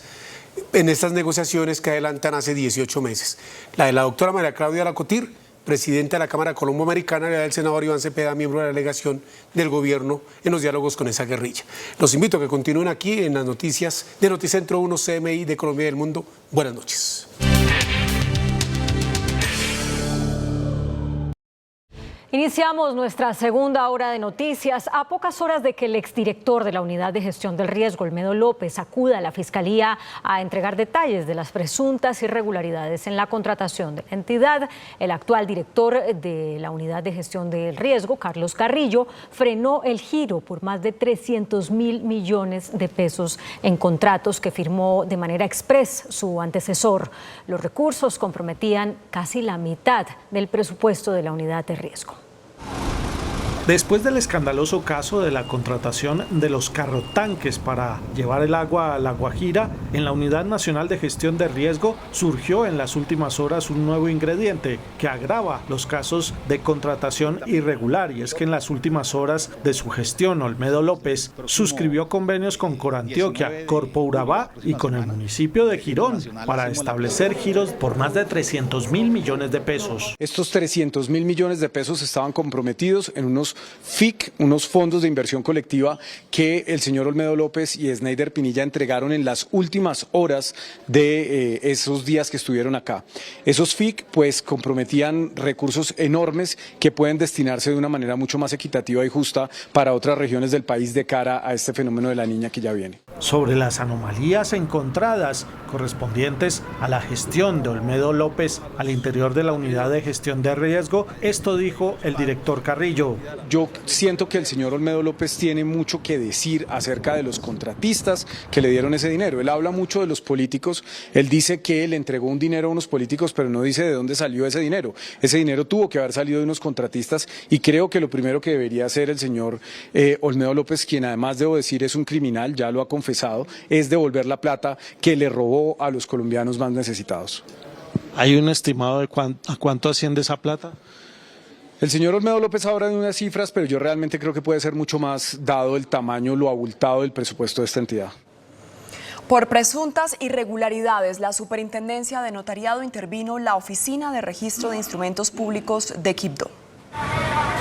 en estas negociaciones que adelantan hace 18 meses. La de la doctora María Claudia Lacotir, presidenta de la Cámara Colombo-Americana, y la del senador Iván Cepeda, miembro de la delegación del gobierno en los diálogos con esa guerrilla. Los invito a que continúen aquí en las noticias de Noticentro 1 CMI de Colombia y del Mundo. Buenas noches. Iniciamos nuestra segunda hora de noticias a pocas horas de que el exdirector de la Unidad de Gestión del Riesgo, Olmedo López, acuda a la Fiscalía a entregar detalles de las presuntas irregularidades en la contratación de la entidad. El actual director de la Unidad de Gestión del Riesgo, Carlos Carrillo, frenó el giro por más de 300.000 millones de pesos en contratos que firmó de manera express su antecesor. Los recursos comprometían casi la mitad del presupuesto de la Unidad de Riesgo. Después del escandaloso caso de la contratación de los carrotanques para llevar el agua a La Guajira, en la Unidad Nacional de Gestión de Riesgo surgió en las últimas horas un nuevo ingrediente que agrava los casos de contratación irregular, y es que en las últimas horas de su gestión, Olmedo López suscribió convenios con Corantioquia, Corpo Urabá y con el municipio de Girón para establecer giros por más de 300.000 millones de pesos. Estos 300.000 millones de pesos estaban comprometidos en unos FIC, unos fondos de inversión colectiva que el señor Olmedo López y Sneider Pinilla entregaron en las últimas horas de esos días que estuvieron acá. Esos FIC pues comprometían recursos enormes que pueden destinarse de una manera mucho más equitativa y justa para otras regiones del país de cara a este fenómeno de la niña que ya viene. Sobre las anomalías encontradas correspondientes a la gestión de Olmedo López al interior de la Unidad de Gestión de Riesgo, esto dijo el director Carrillo. Yo siento que el señor Olmedo López tiene mucho que decir acerca de los contratistas que le dieron ese dinero. Él habla mucho de los políticos, él dice que le entregó un dinero a unos políticos, pero no dice de dónde salió ese dinero. Ese dinero tuvo que haber salido de unos contratistas, y creo que lo primero que debería hacer el señor Olmedo López, quien además debo decir es un criminal, ya lo ha confesado, es devolver la plata que le robó a los colombianos más necesitados. ¿Hay un estimado de a cuánto asciende esa plata? El señor Olmedo López habla de unas cifras, pero yo realmente creo que puede ser mucho más dado el tamaño, lo abultado del presupuesto de esta entidad. Por presuntas irregularidades, la Superintendencia de Notariado intervino la Oficina de Registro de Instrumentos Públicos de Quibdó.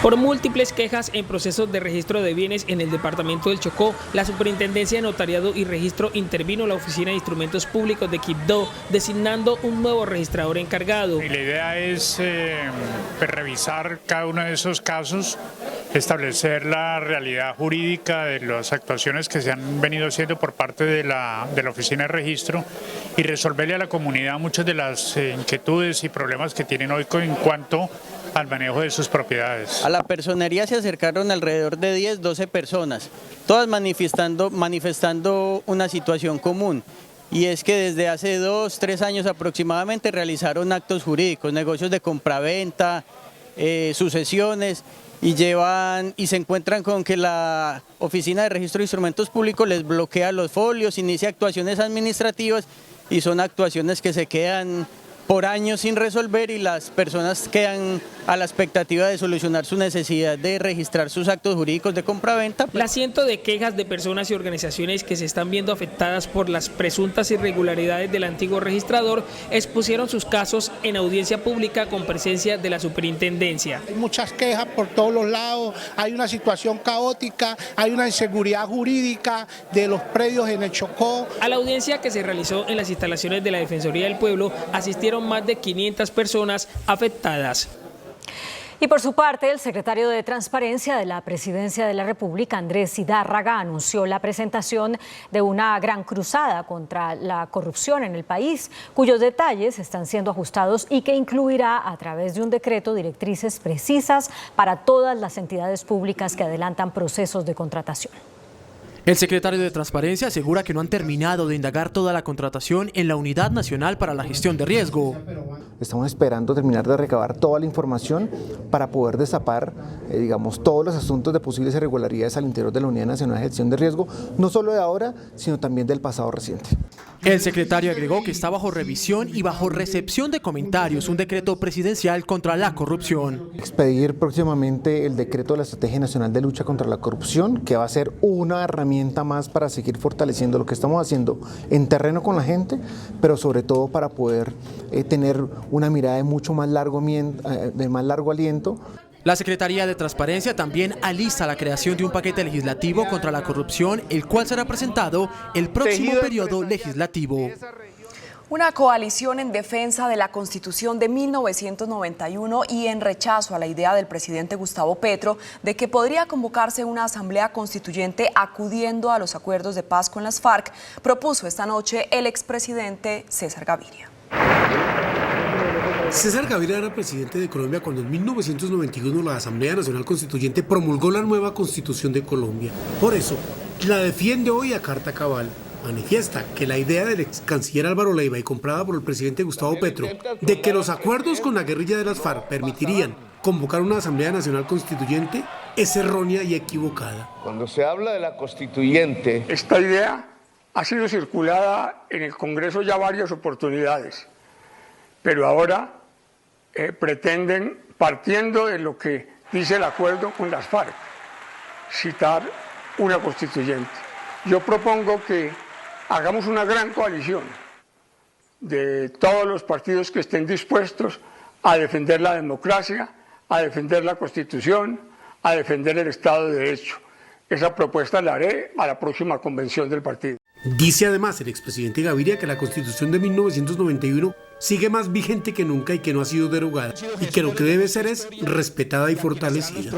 Por múltiples quejas en procesos de registro de bienes en el departamento del Chocó, la Superintendencia de Notariado y Registro intervino la Oficina de Instrumentos Públicos de Quibdó, designando un nuevo registrador encargado. Y la idea es revisar cada uno de esos casos, establecer la realidad jurídica de las actuaciones que se han venido haciendo por parte de la Oficina de Registro, y resolverle a la comunidad muchas de las inquietudes y problemas que tienen hoy en cuanto al manejo de sus propiedades. A la personería se acercaron alrededor de 10-12 personas, todas manifestando una situación común, y es que desde hace 2-3 años aproximadamente realizaron actos jurídicos, negocios de compraventa, sucesiones, y se encuentran con que la Oficina de Registro de Instrumentos Públicos les bloquea los folios, inicia actuaciones administrativas, y son actuaciones que se quedan por años sin resolver, y las personas quedan a la expectativa de solucionar su necesidad de registrar sus actos jurídicos de compraventa. La ciento de quejas de personas y organizaciones que se están viendo afectadas por las presuntas irregularidades del antiguo registrador expusieron sus casos en audiencia pública con presencia de la Superintendencia. Hay muchas quejas por todos los lados, hay una situación caótica, hay una inseguridad jurídica de los predios en el Chocó. A la audiencia, que se realizó en las instalaciones de la Defensoría del Pueblo, asistieron más de 500 personas afectadas. Y por su parte, el secretario de Transparencia de la Presidencia de la República, Andrés Zidárraga, anunció la presentación de una gran cruzada contra la corrupción en el país, cuyos detalles están siendo ajustados y que incluirá, a través de un decreto, directrices precisas para todas las entidades públicas que adelantan procesos de contratación. El secretario de Transparencia asegura que no han terminado de indagar toda la contratación en la Unidad Nacional para la Gestión de Riesgo. Estamos esperando terminar de recabar toda la información para poder destapar, digamos, todos los asuntos de posibles irregularidades al interior de la Unidad Nacional de Gestión de Riesgo, no solo de ahora, sino también del pasado reciente. El secretario agregó que está bajo revisión y bajo recepción de comentarios un decreto presidencial contra la corrupción. Expedir próximamente el decreto de la Estrategia Nacional de Lucha contra la Corrupción, que va a ser una herramienta más para seguir fortaleciendo lo que estamos haciendo en terreno con la gente, pero sobre todo para poder tener una mirada de mucho más largo aliento. La Secretaría de Transparencia también alista la creación de un paquete legislativo contra la corrupción, el cual será presentado el próximo periodo legislativo. Una coalición en defensa de la Constitución de 1991 y en rechazo a la idea del presidente Gustavo Petro de que podría convocarse una asamblea constituyente acudiendo a los acuerdos de paz con las FARC, propuso esta noche el expresidente César Gaviria. César Gaviria era presidente de Colombia cuando en 1991 la Asamblea Nacional Constituyente promulgó la nueva Constitución de Colombia. Por eso, la defiende hoy a carta cabal. Manifiesta que la idea del ex canciller Álvaro Leiva y comprada por el presidente Gustavo Petro de que los acuerdos con la guerrilla de las FARC permitirían convocar una Asamblea Nacional Constituyente es errónea y equivocada. Cuando se habla de la constituyente, esta idea ha sido circulada en el Congreso ya varias oportunidades, pero ahora pretenden, partiendo de lo que dice el acuerdo con las FARC, citar una constituyente. Yo propongo que hagamos una gran coalición de todos los partidos que estén dispuestos a defender la democracia, a defender la Constitución, a defender el Estado de Derecho. Esa propuesta la haré a la próxima convención del partido. Dice además el expresidente Gaviria que la Constitución de 1991 sigue más vigente que nunca y que no ha sido derogada y que lo que debe ser es respetada y fortalecida.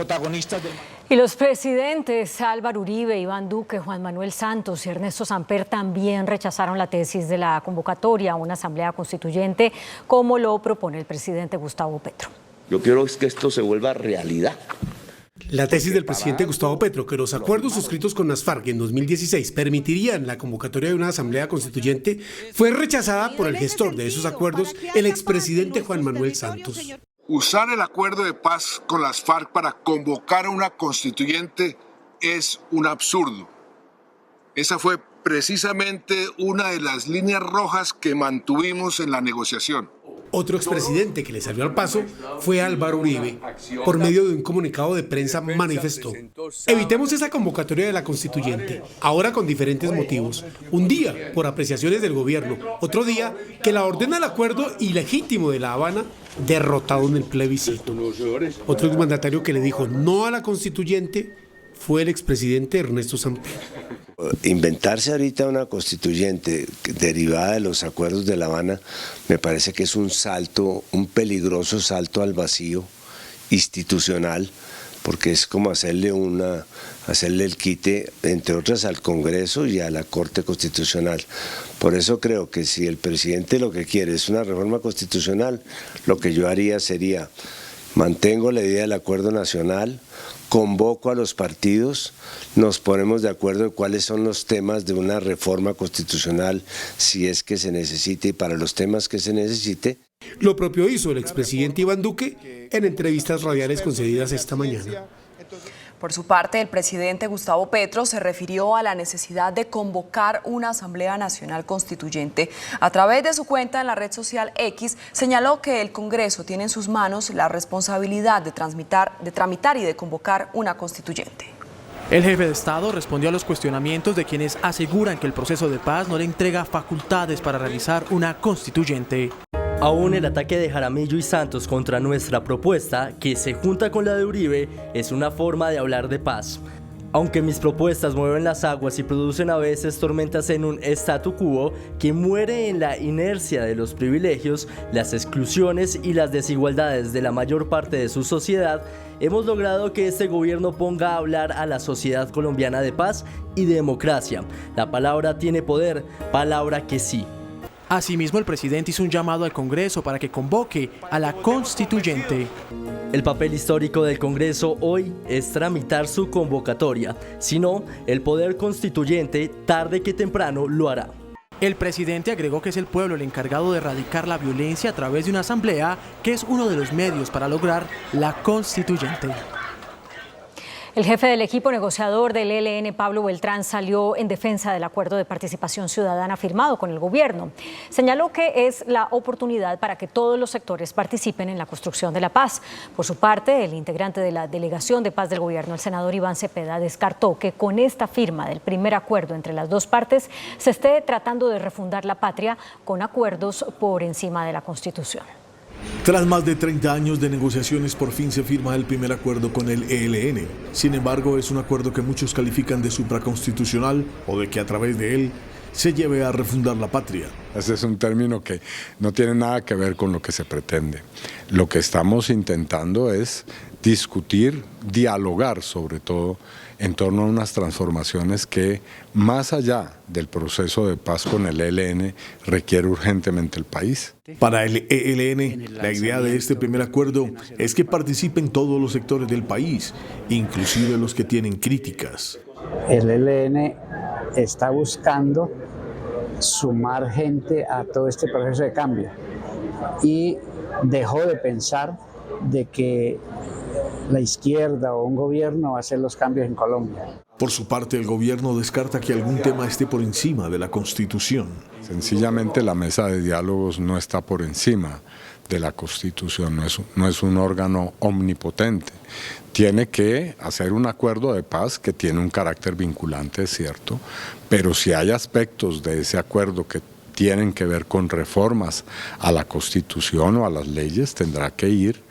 Y los presidentes Álvaro Uribe, Iván Duque, Juan Manuel Santos y Ernesto Samper también rechazaron la tesis de la convocatoria a una asamblea constituyente como lo propone el presidente Gustavo Petro. Yo quiero que esto se vuelva realidad. La tesis del presidente Gustavo Petro, que los acuerdos suscritos con las FARC en 2016 permitirían la convocatoria de una asamblea constituyente, fue rechazada por el gestor de esos acuerdos, el expresidente Juan Manuel Santos. Usar el acuerdo de paz con las FARC para convocar a una constituyente es un absurdo. Esa fue precisamente una de las líneas rojas que mantuvimos en la negociación. Otro expresidente que le salió al paso fue Álvaro Uribe. Por medio de un comunicado de prensa manifestó: evitemos esa convocatoria de la constituyente, ahora con diferentes motivos. Un día por apreciaciones del gobierno, otro día que la ordena el acuerdo ilegítimo de La Habana, derrotado en el plebiscito. Otro exmandatario que le dijo no a la constituyente fue el expresidente Ernesto Samper. Inventarse ahorita una constituyente derivada de los acuerdos de La Habana me parece que es un salto, un peligroso salto al vacío institucional, porque es como hacerle el quite, entre otras, al Congreso y a la Corte Constitucional. Por eso creo que si el presidente lo que quiere es una reforma constitucional, lo que yo haría sería: mantengo la idea del acuerdo nacional, convoco a los partidos, nos ponemos de acuerdo de cuáles son los temas de una reforma constitucional, si es que se necesite y para los temas que se necesite. Lo propio hizo el expresidente Iván Duque en entrevistas radiales concedidas esta mañana. Por su parte, el presidente Gustavo Petro se refirió a la necesidad de convocar una Asamblea Nacional Constituyente. A través de su cuenta en la red social X, señaló que el Congreso tiene en sus manos la responsabilidad de tramitar y de convocar una constituyente. El jefe de Estado respondió a los cuestionamientos de quienes aseguran que el proceso de paz no le entrega facultades para realizar una constituyente. Aún el ataque de Jaramillo y Santos contra nuestra propuesta, que se junta con la de Uribe, es una forma de hablar de paz. Aunque mis propuestas mueven las aguas y producen a veces tormentas en un statu quo que muere en la inercia de los privilegios, las exclusiones y las desigualdades de la mayor parte de su sociedad, hemos logrado que este gobierno ponga a hablar a la sociedad colombiana de paz y de democracia. La palabra tiene poder, palabra que sí. Asimismo, el presidente hizo un llamado al Congreso para que convoque a la constituyente. El papel histórico del Congreso hoy es tramitar su convocatoria. Si no, el poder constituyente, tarde que temprano, lo hará. El presidente agregó que es el pueblo el encargado de erradicar la violencia a través de una asamblea, que es uno de los medios para lograr la constituyente. El jefe del equipo negociador del ELN, Pablo Beltrán, salió en defensa del acuerdo de participación ciudadana firmado con el gobierno. Señaló que es la oportunidad para que todos los sectores participen en la construcción de la paz. Por su parte, el integrante de la Delegación de Paz del Gobierno, el senador Iván Cepeda, descartó que con esta firma del primer acuerdo entre las dos partes se esté tratando de refundar la patria con acuerdos por encima de la Constitución. Tras más de 30 años de negociaciones, por fin se firma el primer acuerdo con el ELN. Sin embargo, es un acuerdo que muchos califican de supraconstitucional o de que a través de él se lleve a refundar la patria. Ese es un término que no tiene nada que ver con lo que se pretende. Lo que estamos intentando es discutir, dialogar sobre todo en torno a unas transformaciones que, más allá del proceso de paz con el ELN, requiere urgentemente el país. Para el ELN, la idea de este primer acuerdo es que participen todos los sectores del país, inclusive los que tienen críticas. El ELN está buscando sumar gente a todo este proceso de cambio y dejó de pensar de que la izquierda o un gobierno va a hacer los cambios en Colombia. Por su parte, el gobierno descarta que algún tema esté por encima de la Constitución. Sencillamente la mesa de diálogos no está por encima de la Constitución, no es un órgano omnipotente. Tiene que hacer un acuerdo de paz que tiene un carácter vinculante, es cierto, pero si hay aspectos de ese acuerdo que tienen que ver con reformas a la Constitución o a las leyes, tendrá que ir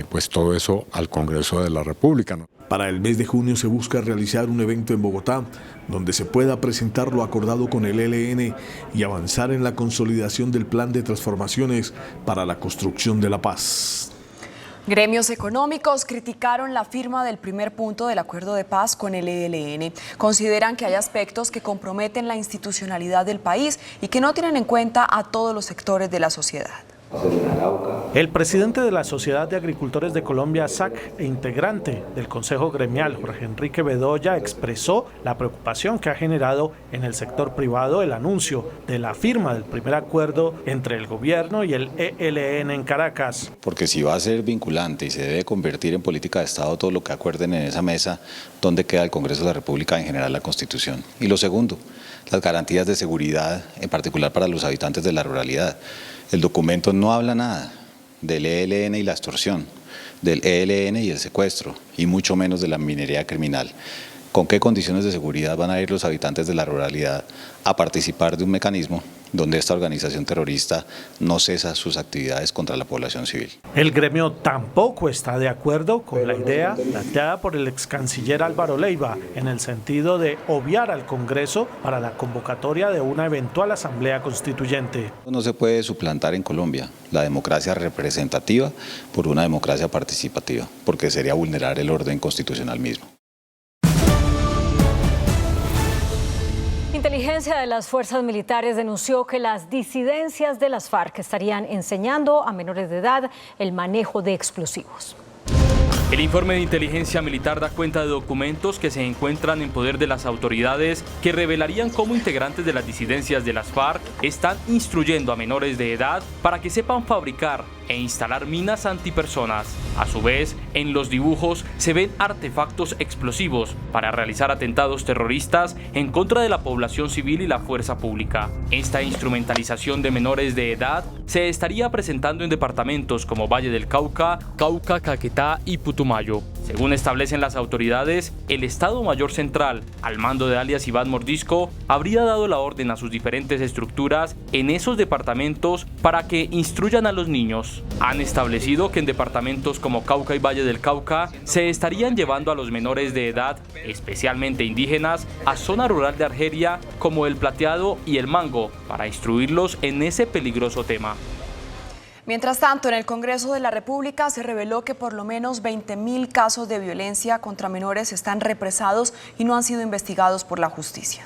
pues todo eso al Congreso de la República. Para el mes de junio se busca realizar un evento en Bogotá donde se pueda presentar lo acordado con el ELN y avanzar en la consolidación del plan de transformaciones para la construcción de la paz. Gremios económicos criticaron la firma del primer punto del acuerdo de paz con el ELN. Consideran que hay aspectos que comprometen la institucionalidad del país y que no tienen en cuenta a todos los sectores de la sociedad. El presidente de la Sociedad de Agricultores de Colombia, SAC, e integrante del Consejo Gremial, Jorge Enrique Bedoya, expresó la preocupación que ha generado en el sector privado el anuncio de la firma del primer acuerdo entre el gobierno y el ELN en Caracas. Porque si va a ser vinculante y se debe convertir en política de Estado todo lo que acuerden en esa mesa, ¿dónde queda el Congreso de la República, en general la Constitución? Y lo segundo, las garantías de seguridad, en particular para los habitantes de la ruralidad. El documento no habla nada del ELN y la extorsión, del ELN y el secuestro, y mucho menos de la minería criminal. ¿Con qué condiciones de seguridad van a ir los habitantes de la ruralidad a participar de un mecanismo donde esta organización terrorista no cesa sus actividades contra la población civil? El gremio tampoco está de acuerdo con la idea planteada por el ex canciller Álvaro Leiva en el sentido de obviar al Congreso para la convocatoria de una eventual asamblea constituyente. No se puede suplantar en Colombia la democracia representativa por una democracia participativa, porque sería vulnerar el orden constitucional mismo. Inteligencia de las fuerzas militares denunció que las disidencias de las FARC estarían enseñando a menores de edad el manejo de explosivos. El informe de inteligencia militar da cuenta de documentos que se encuentran en poder de las autoridades que revelarían cómo integrantes de las disidencias de las FARC están instruyendo a menores de edad para que sepan fabricar e instalar minas antipersonas. A su vez, en los dibujos se ven artefactos explosivos para realizar atentados terroristas en contra de la población civil y la fuerza pública. Esta instrumentalización de menores de edad se estaría presentando en departamentos como Valle del Cauca, Caquetá y Putumayo. Según establecen las autoridades, el Estado Mayor Central, al mando de alias Iván Mordisco, habría dado la orden a sus diferentes estructuras en esos departamentos para que instruyan a los niños. Han establecido que en departamentos como Cauca y Valle del Cauca se estarían llevando a los menores de edad, especialmente indígenas, a zona rural de Argelia como el Plateado y el Mango, para instruirlos en ese peligroso tema. Mientras tanto, en el Congreso de la República se reveló que por lo menos 20.000 casos de violencia contra menores están represados y no han sido investigados por la justicia.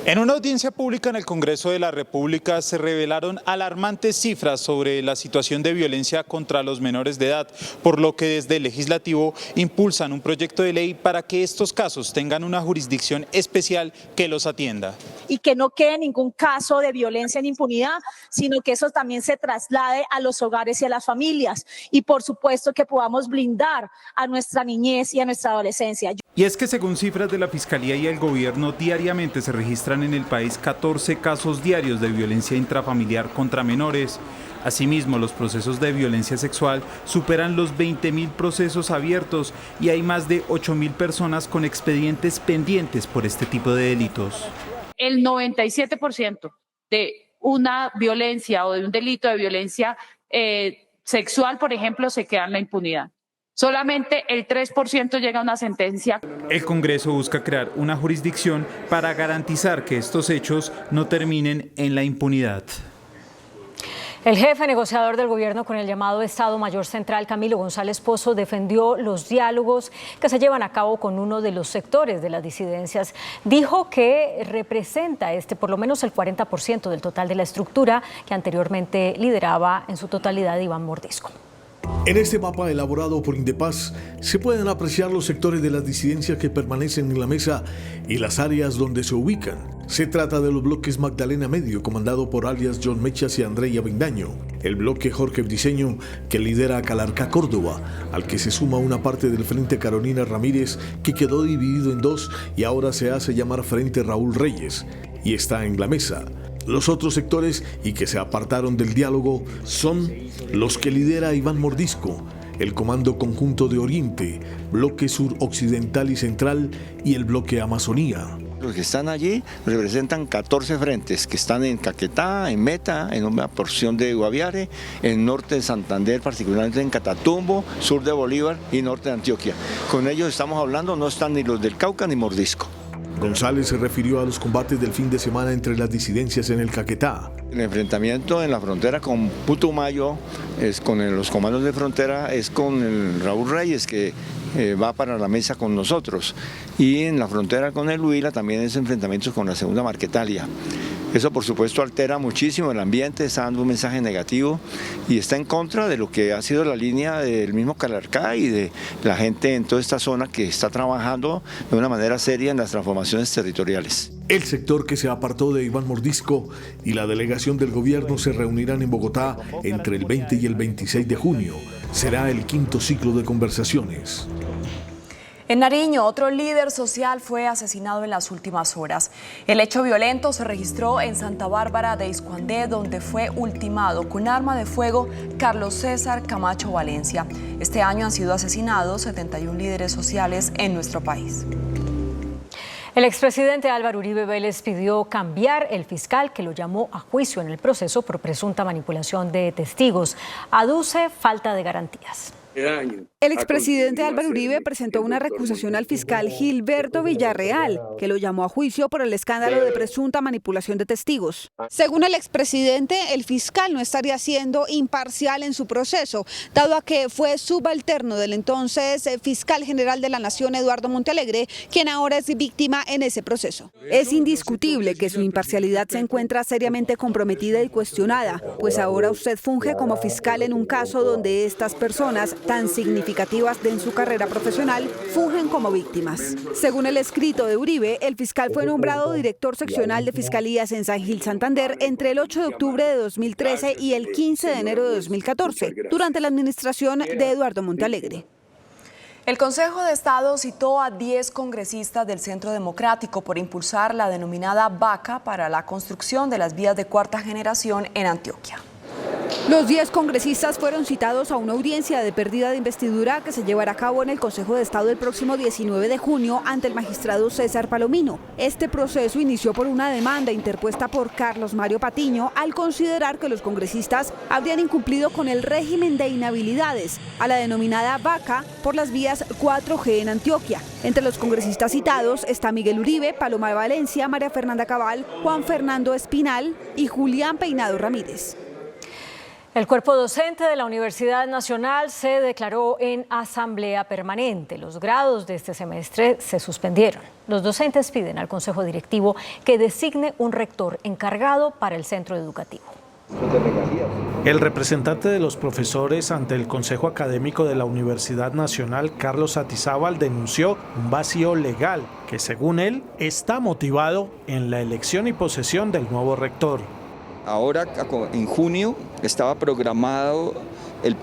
En una audiencia pública en el Congreso de la República se revelaron alarmantes cifras sobre la situación de violencia contra los menores de edad, por lo que desde el Legislativo impulsan un proyecto de ley para que estos casos tengan una jurisdicción especial que los atienda. Y que no quede ningún caso de violencia en impunidad, sino que eso también se traslade a los hogares y a las familias. Y por supuesto que podamos blindar a nuestra niñez y a nuestra adolescencia. Y es que según cifras de la Fiscalía y el Gobierno, diariamente se registran en el país 14 casos diarios de violencia intrafamiliar contra menores. Asimismo, los procesos de violencia sexual superan los 20.000 procesos abiertos y hay más de 8.000 personas con expedientes pendientes por este tipo de delitos. El 97% de una violencia o de un delito de violencia sexual, por ejemplo, se queda en la impunidad. Solamente el 3% llega a una sentencia. El Congreso busca crear una jurisdicción para garantizar que estos hechos no terminen en la impunidad. El jefe negociador del gobierno con el llamado Estado Mayor Central, Camilo González Pozo, defendió los diálogos que se llevan a cabo con uno de los sectores de las disidencias. Dijo que representa por lo menos el 40% del total de la estructura que anteriormente lideraba en su totalidad Iván Mordisco. En este mapa elaborado por Indepaz se pueden apreciar los sectores de las disidencias que permanecen en la mesa y las áreas donde se ubican. Se trata de los bloques Magdalena Medio, comandado por alias John Mechas y Andrei Avendaño, el bloque Jorge Briceño, que lidera Calarca Córdoba, al que se suma una parte del Frente Carolina Ramírez, que quedó dividido en dos y ahora se hace llamar Frente Raúl Reyes, y está en la mesa. Los otros sectores y que se apartaron del diálogo son los que lidera Iván Mordisco, el Comando Conjunto de Oriente, Bloque Sur Occidental y Central y el Bloque Amazonía. Los que están allí representan 14 frentes que están en Caquetá, en Meta, en una porción de Guaviare, en norte de Santander, particularmente en Catatumbo, sur de Bolívar y norte de Antioquia. Con ellos estamos hablando, no están ni los del Cauca ni Mordisco. González se refirió a los combates del fin de semana entre las disidencias en el Caquetá. El enfrentamiento en la frontera con Putumayo, es con los comandos de frontera, es con el Raúl Reyes, que va para la mesa con nosotros. Y en la frontera con el Huila también es enfrentamientos con la segunda Marquetalia. Eso por supuesto altera muchísimo el ambiente, está dando un mensaje negativo y está en contra de lo que ha sido la línea del mismo Calarcá y de la gente en toda esta zona que está trabajando de una manera seria en las transformaciones territoriales. El sector que se apartó de Iván Mordisco y la delegación del gobierno se reunirán en Bogotá entre el 20 y el 26 de junio. Será el quinto ciclo de conversaciones. En Nariño, otro líder social fue asesinado en las últimas horas. El hecho violento se registró en Santa Bárbara de Iscuandé, donde fue ultimado con arma de fuego Carlos César Camacho Valencia. Este año han sido asesinados 71 líderes sociales en nuestro país. El expresidente Álvaro Uribe Vélez pidió cambiar el fiscal que lo llamó a juicio en el proceso por presunta manipulación de testigos. Aduce falta de garantías. El expresidente Álvaro Uribe presentó una recusación al fiscal Gilberto Villarreal, que lo llamó a juicio por el escándalo de presunta manipulación de testigos. Según el expresidente, el fiscal no estaría siendo imparcial en su proceso, dado a que fue subalterno del entonces fiscal general de la Nación, Eduardo Montealegre, quien ahora es víctima en ese proceso. Es indiscutible que su imparcialidad se encuentra seriamente comprometida y cuestionada, pues ahora usted funge como fiscal en un caso donde estas personas tan significativas en su carrera profesional fungen como víctimas. Según el escrito de Uribe, el fiscal fue nombrado director seccional de Fiscalías en San Gil, Santander, entre el 8 de octubre de 2013 y el 15 de enero de 2014, durante la administración de Eduardo Montealegre. El Consejo de Estado citó a 10 congresistas del Centro Democrático por impulsar la denominada vaca para la construcción de las vías de cuarta generación en Antioquia. Los 10 congresistas fueron citados a una audiencia de pérdida de investidura que se llevará a cabo en el Consejo de Estado el próximo 19 de junio ante el magistrado César Palomino. Este proceso inició por una demanda interpuesta por Carlos Mario Patiño al considerar que los congresistas habrían incumplido con el régimen de inhabilidades a la denominada vaca por las vías 4G en Antioquia. Entre los congresistas citados está Miguel Uribe, Paloma Valencia, María Fernanda Cabal, Juan Fernando Espinal y Julián Peinado Ramírez. El cuerpo docente de la Universidad Nacional se declaró en asamblea permanente. Los grados de este semestre se suspendieron. Los docentes piden al Consejo Directivo que designe un rector encargado para el centro educativo. El representante de los profesores ante el Consejo Académico de la Universidad Nacional, Carlos Satizábal, denunció un vacío legal que, según él, está motivado en la elección y posesión del nuevo rector. Ahora, en junio, estaba programado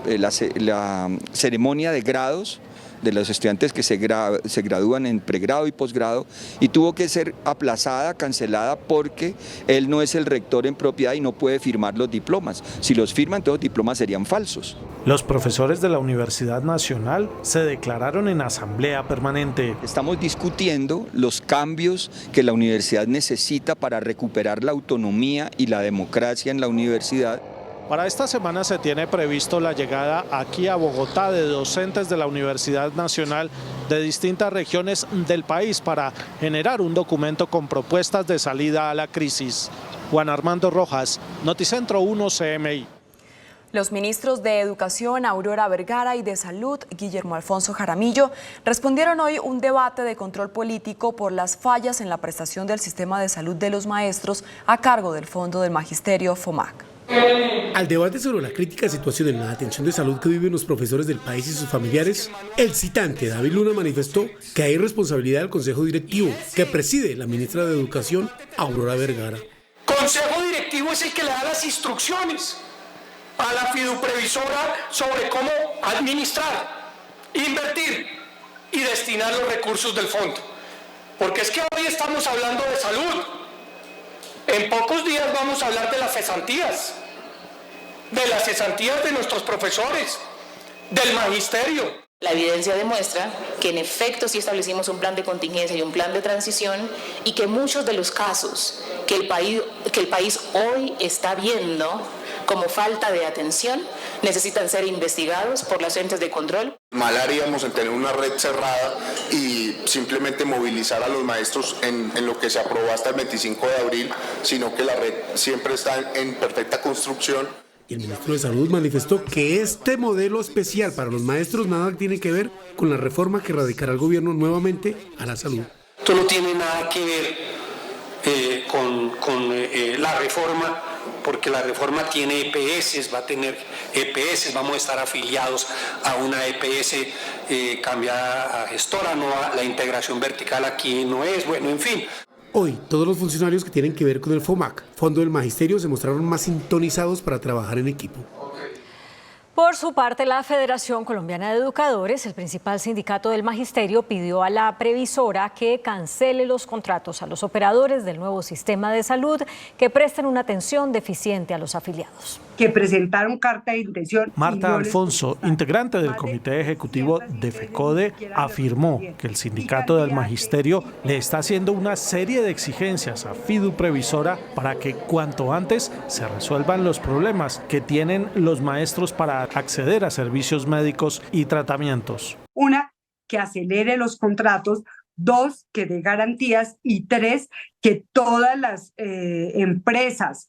la ceremonia de grados de los estudiantes que se gradúan en pregrado y posgrado, y tuvo que ser aplazada, cancelada, porque él no es el rector en propiedad y no puede firmar los diplomas. Si los firma, entonces los diplomas serían falsos. Los profesores de la Universidad Nacional se declararon en asamblea permanente. Estamos discutiendo los cambios que la universidad necesita para recuperar la autonomía y la democracia en la universidad. Para esta semana se tiene previsto la llegada aquí a Bogotá de docentes de la Universidad Nacional de distintas regiones del país para generar un documento con propuestas de salida a la crisis. Juan Armando Rojas, Noticentro 1 CMI. Los ministros de Educación, Aurora Vergara, y de Salud, Guillermo Alfonso Jaramillo, respondieron hoy un debate de control político por las fallas en la prestación del sistema de salud de los maestros a cargo del Fondo del Magisterio FOMAC. Al debate sobre la crítica situación en la atención de salud que viven los profesores del país y sus familiares, el citante David Luna manifestó que hay responsabilidad del Consejo Directivo, que preside la ministra de Educación, Aurora Vergara. Consejo Directivo es el que le da las instrucciones a la fiduprevisora sobre cómo administrar, invertir y destinar los recursos del fondo. Porque es que hoy estamos hablando de salud. En pocos días vamos a hablar de las cesantías de nuestros profesores, del magisterio. La evidencia demuestra que en efecto sí establecimos un plan de contingencia y un plan de transición, y que muchos de los casos que el país hoy está viendo como falta de atención necesitan ser investigados por las entes de control. Mal haríamos en tener una red cerrada y simplemente movilizar a los maestros en lo que se aprobó hasta el 25 de abril, sino que la red siempre está en perfecta construcción. Y el ministro de Salud manifestó que este modelo especial para los maestros nada tiene que ver con la reforma que radicará el gobierno nuevamente a la salud. Esto no tiene nada que ver con la reforma, porque la reforma tiene EPS, va a tener EPS, vamos a estar afiliados a una EPS cambiada a gestora, no a la integración vertical aquí no es, bueno, en fin. Hoy, todos los funcionarios que tienen que ver con el FOMAC, Fondo del Magisterio, se mostraron más sintonizados para trabajar en equipo. Por su parte, la Federación Colombiana de Educadores, el principal sindicato del magisterio, pidió a la previsora que cancele los contratos a los operadores del nuevo sistema de salud que presten una atención deficiente a los afiliados. Que presentaron carta de intención. Marta Alfonso, integrante del comité ejecutivo de FECODE, afirmó que el sindicato del magisterio le está haciendo una serie de exigencias a Fiduprevisora para que cuanto antes se resuelvan los problemas que tienen los maestros para acceder a servicios médicos y tratamientos. Una, que acelere los contratos. Dos, que dé garantías. Y tres, que todas las empresas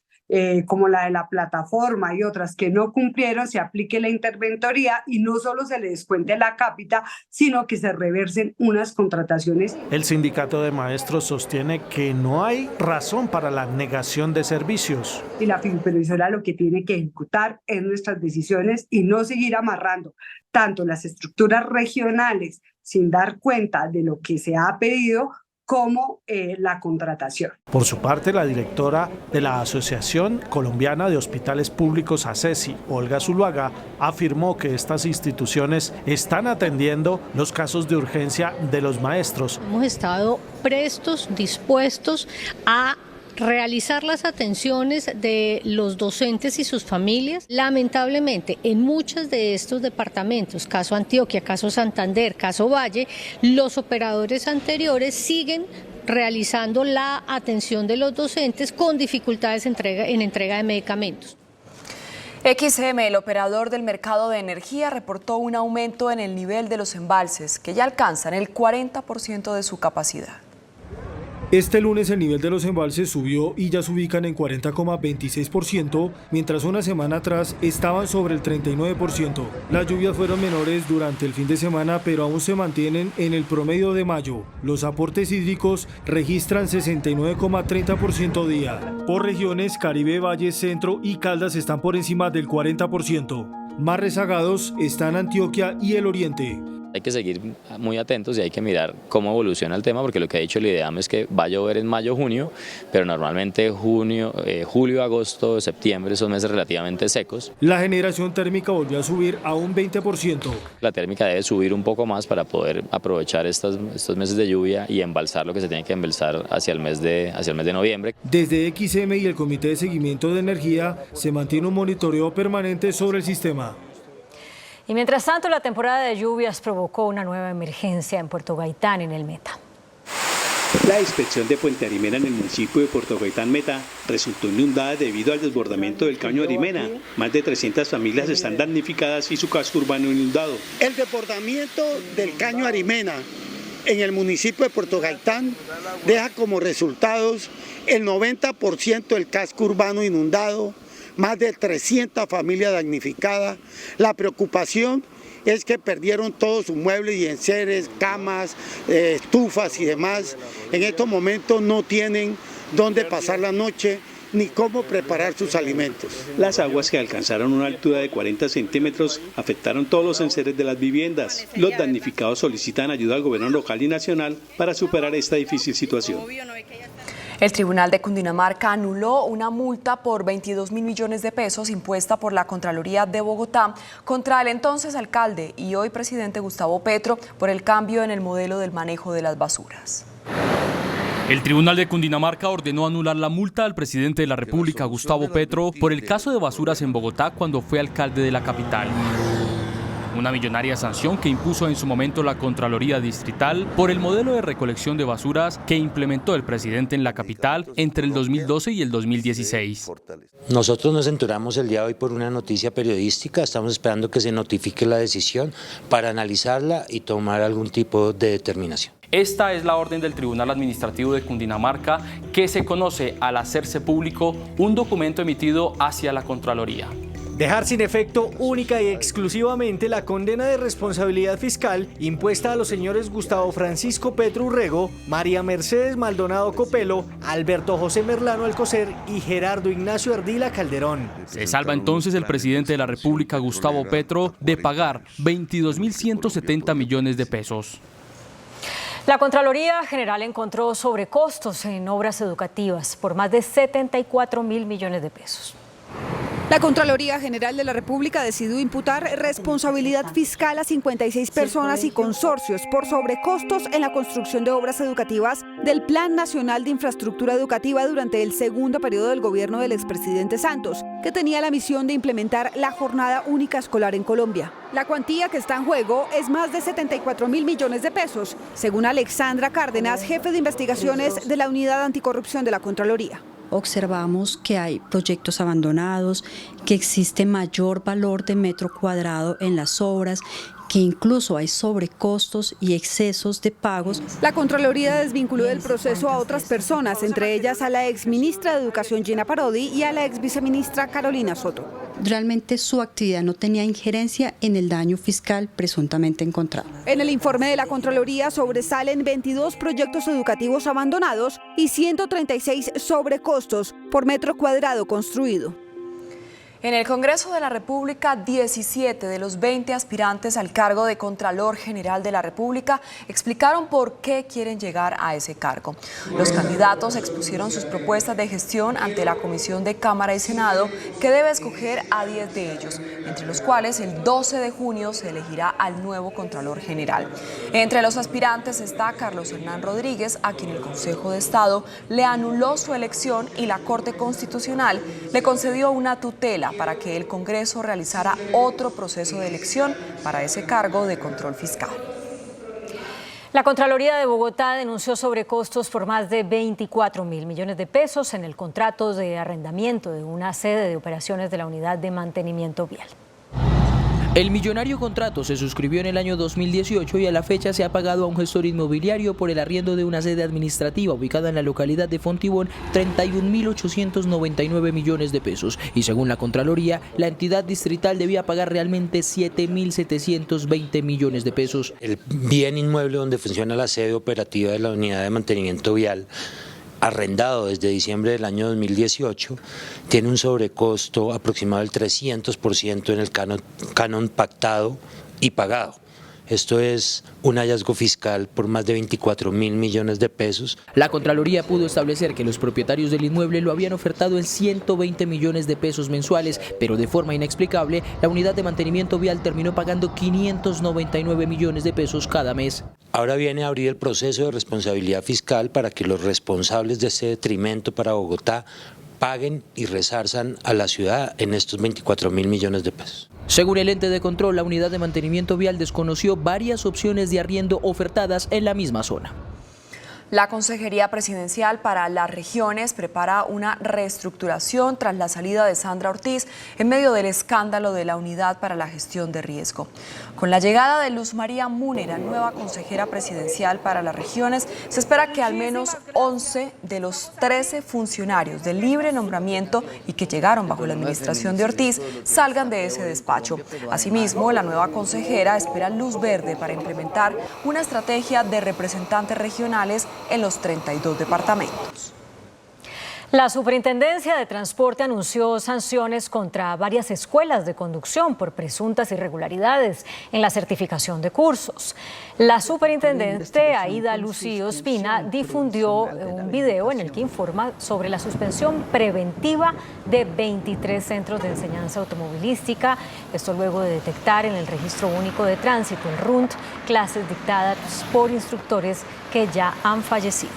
como la de la plataforma y otras que no cumplieron, se aplique la interventoría y no solo se le descuente la cápita, sino que se reversen unas contrataciones. El sindicato de maestros sostiene que no hay razón para la negación de servicios. Y la fiduprevisora lo que tiene que ejecutar es nuestras decisiones y no seguir amarrando tanto las estructuras regionales sin dar cuenta de lo que se ha pedido, como la contratación. Por su parte, la directora de la Asociación Colombiana de Hospitales Públicos, ACESI, Olga Zuluaga, afirmó que estas instituciones están atendiendo los casos de urgencia de los maestros. Hemos estado prestos, dispuestos a realizar las atenciones de los docentes y sus familias. Lamentablemente, en muchos de estos departamentos, caso Antioquia, caso Santander, caso Valle, los operadores anteriores siguen realizando la atención de los docentes con dificultades en entrega de medicamentos. XM, el operador del mercado de energía, reportó un aumento en el nivel de los embalses, que ya alcanzan el 40% de su capacidad. Este lunes el nivel de los embalses subió y ya se ubican en 40,26%, mientras una semana atrás estaban sobre el 39%. Las lluvias fueron menores durante el fin de semana, pero aún se mantienen en el promedio de mayo. Los aportes hídricos registran 69,30% día. Por regiones, Caribe, Valle, Centro y Caldas están por encima del 40%. Más rezagados están Antioquia y el Oriente. Hay que seguir muy atentos y hay que mirar cómo evoluciona el tema, porque lo que ha dicho el IDEAM es que va a llover en mayo, junio, pero normalmente julio, agosto, septiembre son meses relativamente secos. La generación térmica volvió a subir a un 20%. La térmica debe subir un poco más para poder aprovechar estos meses de lluvia y embalsar lo que se tiene que embalsar hacia el mes de noviembre. Desde XM y el Comité de Seguimiento de Energía se mantiene un monitoreo permanente sobre el sistema. Y mientras tanto, la temporada de lluvias provocó una nueva emergencia en Puerto Gaitán, en el Meta. La inspección de Puente Arimena en el municipio de Puerto Gaitán Meta resultó inundada debido al desbordamiento del caño Arimena. Más de 300 familias están damnificadas y su casco urbano inundado. El desbordamiento del caño Arimena en el municipio de Puerto Gaitán deja como resultados el 90% del casco urbano inundado, más de 300 familias damnificadas. La preocupación es que perdieron todos sus muebles y enseres, camas, estufas y demás. En estos momentos no tienen dónde pasar la noche ni cómo preparar sus alimentos. Las aguas, que alcanzaron una altura de 40 centímetros, afectaron todos los enseres de las viviendas. Los damnificados solicitan ayuda al gobierno local y nacional para superar esta difícil situación. El Tribunal de Cundinamarca anuló una multa por 22.000 millones de pesos impuesta por la Contraloría de Bogotá contra el entonces alcalde y hoy presidente Gustavo Petro por el cambio en el modelo del manejo de las basuras. El Tribunal de Cundinamarca ordenó anular la multa al presidente de la República, Gustavo Petro, por el caso de basuras en Bogotá cuando fue alcalde de la capital. Una millonaria sanción que impuso en su momento la Contraloría Distrital por el modelo de recolección de basuras que implementó el presidente en la capital entre el 2012 y el 2016. Nosotros nos enteramos el día de hoy por una noticia periodística, estamos esperando que se notifique la decisión para analizarla y tomar algún tipo de determinación. Esta es la orden del Tribunal Administrativo de Cundinamarca que se conoce al hacerse público un documento emitido hacia la Contraloría. Dejar sin efecto única y exclusivamente la condena de responsabilidad fiscal impuesta a los señores Gustavo Francisco Petro Urrego, María Mercedes Maldonado Copelo, Alberto José Merlano Alcocer y Gerardo Ignacio Ardila Calderón. Se salva entonces el presidente de la República, Gustavo Petro, de pagar 22.170 millones de pesos. La Contraloría General encontró sobrecostos en obras educativas por más de 74.000 millones de pesos. La Contraloría General de la República decidió imputar responsabilidad fiscal a 56 personas y consorcios por sobrecostos en la construcción de obras educativas del Plan Nacional de Infraestructura Educativa durante el segundo periodo del gobierno del expresidente Santos, que tenía la misión de implementar la jornada única escolar en Colombia. La cuantía que está en juego es más de 74.000 millones de pesos, según Alexandra Cárdenas, jefe de investigaciones de la Unidad Anticorrupción de la Contraloría. Observamos que hay proyectos abandonados, que existe mayor valor de metro cuadrado en las obras, que incluso hay sobrecostos y excesos de pagos. La Contraloría desvinculó del proceso a otras personas, entre ellas a la exministra de Educación Gina Parodi y a la exviceministra Carolina Soto. Realmente su actividad no tenía injerencia en el daño fiscal presuntamente encontrado. En el informe de la Contraloría sobresalen 22 proyectos educativos abandonados y 136 sobrecostos por metro cuadrado construido. En el Congreso de la República, 17 de los 20 aspirantes al cargo de Contralor General de la República explicaron por qué quieren llegar a ese cargo. Los candidatos expusieron sus propuestas de gestión ante la Comisión de Cámara y Senado, que debe escoger a 10 de ellos, entre los cuales el 12 de junio se elegirá al nuevo Contralor General. Entre los aspirantes está Carlos Hernán Rodríguez, a quien el Consejo de Estado le anuló su elección y la Corte Constitucional le concedió una tutela para que el Congreso realizara otro proceso de elección para ese cargo de control fiscal. La Contraloría de Bogotá denunció sobrecostos por más de 24.000 millones de pesos en el contrato de arrendamiento de una sede de operaciones de la Unidad de Mantenimiento Vial. El millonario contrato se suscribió en el año 2018 y a la fecha se ha pagado a un gestor inmobiliario por el arriendo de una sede administrativa ubicada en la localidad de Fontibón 31.899 millones de pesos y según la Contraloría, la entidad distrital debía pagar realmente 7.720 millones de pesos. El bien inmueble donde funciona la sede operativa de la unidad de mantenimiento vial, arrendado desde diciembre del año 2018, tiene un sobrecosto aproximado del 300% en el canon pactado y pagado. Esto es un hallazgo fiscal por más de 24.000 millones de pesos. La Contraloría pudo establecer que los propietarios del inmueble lo habían ofertado en 120 millones de pesos mensuales, pero de forma inexplicable, la unidad de mantenimiento vial terminó pagando 599 millones de pesos cada mes. Ahora viene a abrir el proceso de responsabilidad fiscal para que los responsables de este detrimento para Bogotá paguen y resarzan a la ciudad en estos 24.000 millones de pesos. Según el ente de control, la unidad de mantenimiento vial desconoció varias opciones de arriendo ofertadas en la misma zona. La Consejería Presidencial para las Regiones prepara una reestructuración tras la salida de Sandra Ortiz en medio del escándalo de la Unidad para la Gestión de Riesgo. Con la llegada de Luz María Múnera, nueva consejera presidencial para las regiones, se espera que al menos 11 de los 13 funcionarios de libre nombramiento y que llegaron bajo la administración de Ortiz salgan de ese despacho. Asimismo, la nueva consejera espera luz verde para implementar una estrategia de representantes regionales en los 32 departamentos. La Superintendencia de Transporte anunció sanciones contra varias escuelas de conducción por presuntas irregularidades en la certificación de cursos. La superintendente Aida Lucía Ospina difundió un video en el que informa sobre la suspensión preventiva de 23 centros de enseñanza automovilística. Esto luego de detectar en el Registro Único de Tránsito, el RUNT, clases dictadas por instructores que ya han fallecido.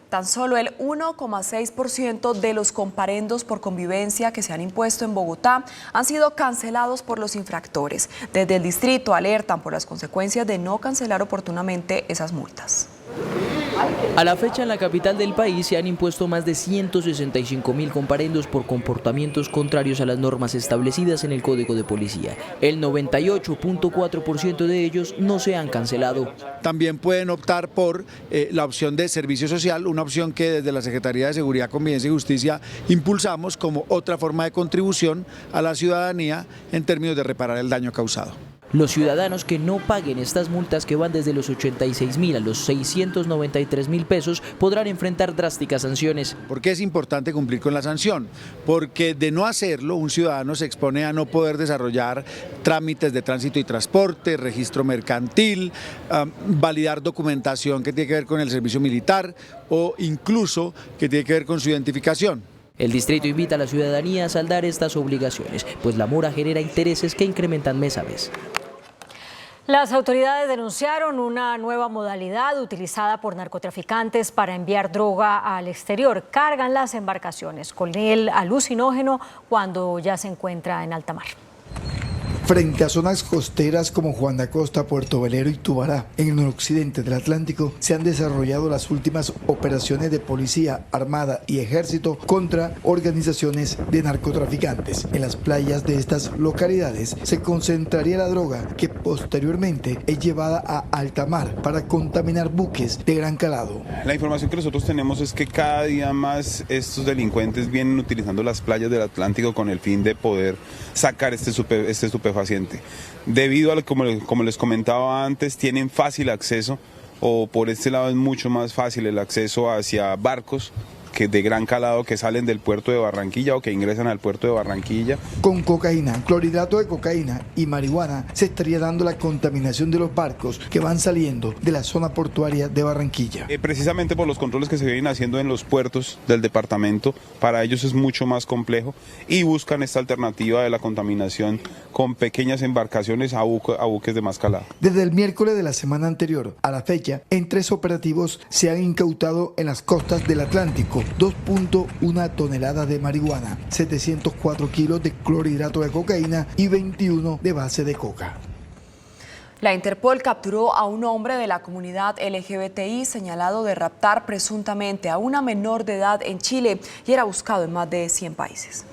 Tan solo el 1,6% de los comparendos por convivencia que se han impuesto en Bogotá han sido cancelados por los infractores. Desde el distrito alertan por las consecuencias de no cancelar oportunamente esas multas. A la fecha en la capital del país se han impuesto más de 165.000 comparendos por comportamientos contrarios a las normas establecidas en el Código de Policía. El 98.4% de ellos no se han cancelado. También pueden optar por la opción de servicio social, una opción que desde la Secretaría de Seguridad, Convivencia y Justicia impulsamos como otra forma de contribución a la ciudadanía en términos de reparar el daño causado. Los ciudadanos que no paguen estas multas, que van desde los 86.000 a los 693.000 pesos, podrán enfrentar drásticas sanciones. ¿Por qué es importante cumplir con la sanción? Porque de no hacerlo, un ciudadano se expone a no poder desarrollar trámites de tránsito y transporte, registro mercantil, validar documentación que tiene que ver con el servicio militar o incluso que tiene que ver con su identificación. El distrito invita a la ciudadanía a saldar estas obligaciones, pues la mora genera intereses que incrementan mes a mes. Las autoridades denunciaron una nueva modalidad utilizada por narcotraficantes para enviar droga al exterior. Cargan las embarcaciones con el alucinógeno cuando ya se encuentra en alta mar. Frente a zonas costeras como Juan de Acosta, Puerto Velero y Tubará, en el noroccidente del Atlántico, se han desarrollado las últimas operaciones de policía, armada y ejército contra organizaciones de narcotraficantes. En las playas de estas localidades se concentraría la droga que posteriormente es llevada a alta mar para contaminar buques de gran calado. La información que nosotros tenemos es que cada día más estos delincuentes vienen utilizando las playas del Atlántico con el fin de poder sacar este estupefaciente. Debido a, como les comentaba antes, tienen fácil acceso, o por este lado es mucho más fácil el acceso hacia barcos que de gran calado que salen del puerto de Barranquilla o que ingresan al puerto de Barranquilla. Con cocaína, clorhidrato de cocaína y marihuana se estaría dando la contaminación de los barcos que van saliendo de la zona portuaria de Barranquilla. Precisamente por los controles que se vienen haciendo en los puertos del departamento, para ellos es mucho más complejo y buscan esta alternativa de la contaminación con pequeñas embarcaciones a buques de más calado. Desde el miércoles de la semana anterior a la fecha, en 3 operativos se han incautado en las costas del Atlántico 2.1 toneladas de marihuana, 704 kilos de clorhidrato de cocaína y 21 de base de coca. La Interpol capturó a un hombre de la comunidad LGBTI señalado de raptar presuntamente a una menor de edad en Chile y era buscado en más de 100 países.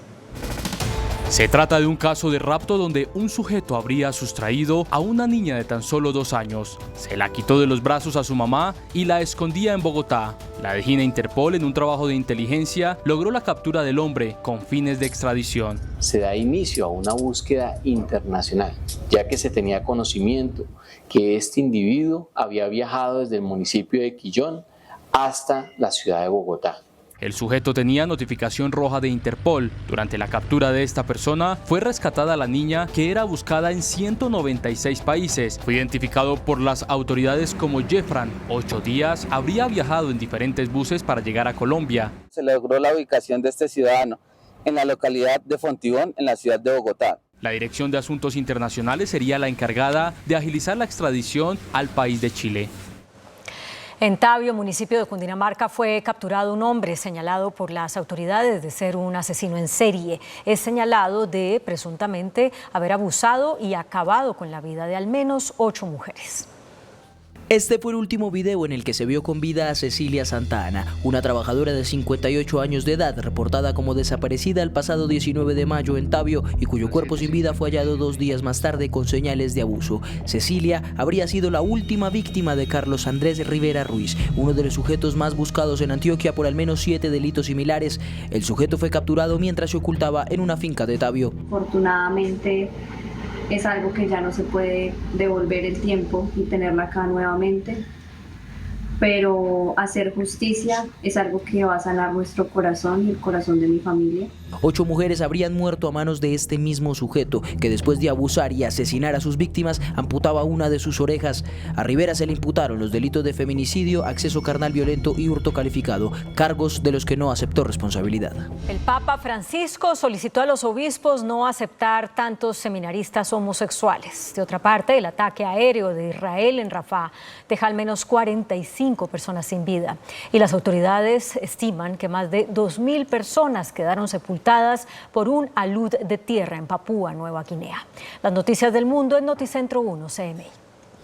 Se trata de un caso de rapto donde un sujeto habría sustraído a una niña de tan solo 2 años. Se la quitó de los brazos a su mamá y la escondía en Bogotá. La DGINA Interpol, en un trabajo de inteligencia, logró la captura del hombre con fines de extradición. Se da inicio a una búsqueda internacional, ya que se tenía conocimiento que este individuo había viajado desde el municipio de Quillón hasta la ciudad de Bogotá. El sujeto tenía notificación roja de Interpol. Durante la captura de esta persona fue rescatada la niña, que era buscada en 196 países. Fue identificado por las autoridades como Jeffran. 8 días habría viajado en diferentes buses para llegar a Colombia. Se logró la ubicación de este ciudadano en la localidad de Fontibón, en la ciudad de Bogotá. La Dirección de Asuntos Internacionales sería la encargada de agilizar la extradición al país de Chile. En Tabio, municipio de Cundinamarca, fue capturado un hombre señalado por las autoridades de ser un asesino en serie. Es señalado de presuntamente haber abusado y acabado con la vida de al menos 8 mujeres. Este fue el último video en el que se vio con vida a Cecilia Santa Ana, una trabajadora de 58 años de edad, reportada como desaparecida el pasado 19 de mayo en Tabio y cuyo cuerpo sin vida fue hallado 2 días más tarde con señales de abuso. Cecilia habría sido la última víctima de Carlos Andrés Rivera Ruiz, uno de los sujetos más buscados en Antioquia por al menos 7 delitos similares. El sujeto fue capturado mientras se ocultaba en una finca de Tabio. Afortunadamente, es algo que ya no se puede devolver el tiempo y tenerla acá nuevamente, pero hacer justicia es algo que va a sanar nuestro corazón y el corazón de mi familia. 8 mujeres habrían muerto a manos de este mismo sujeto, que después de abusar y asesinar a sus víctimas, amputaba una de sus orejas. A Rivera se le imputaron los delitos de feminicidio, acceso carnal violento y hurto calificado, cargos de los que no aceptó responsabilidad. El Papa Francisco solicitó a los obispos no aceptar tantos seminaristas homosexuales. De otra parte, el ataque aéreo de Israel en Rafah deja al menos 45 personas sin vida. Y las autoridades estiman que más de 2.000 personas quedaron sepultadas por un alud de tierra en Papúa Nueva Guinea. Las noticias del mundo en Noticentro 1 CMI.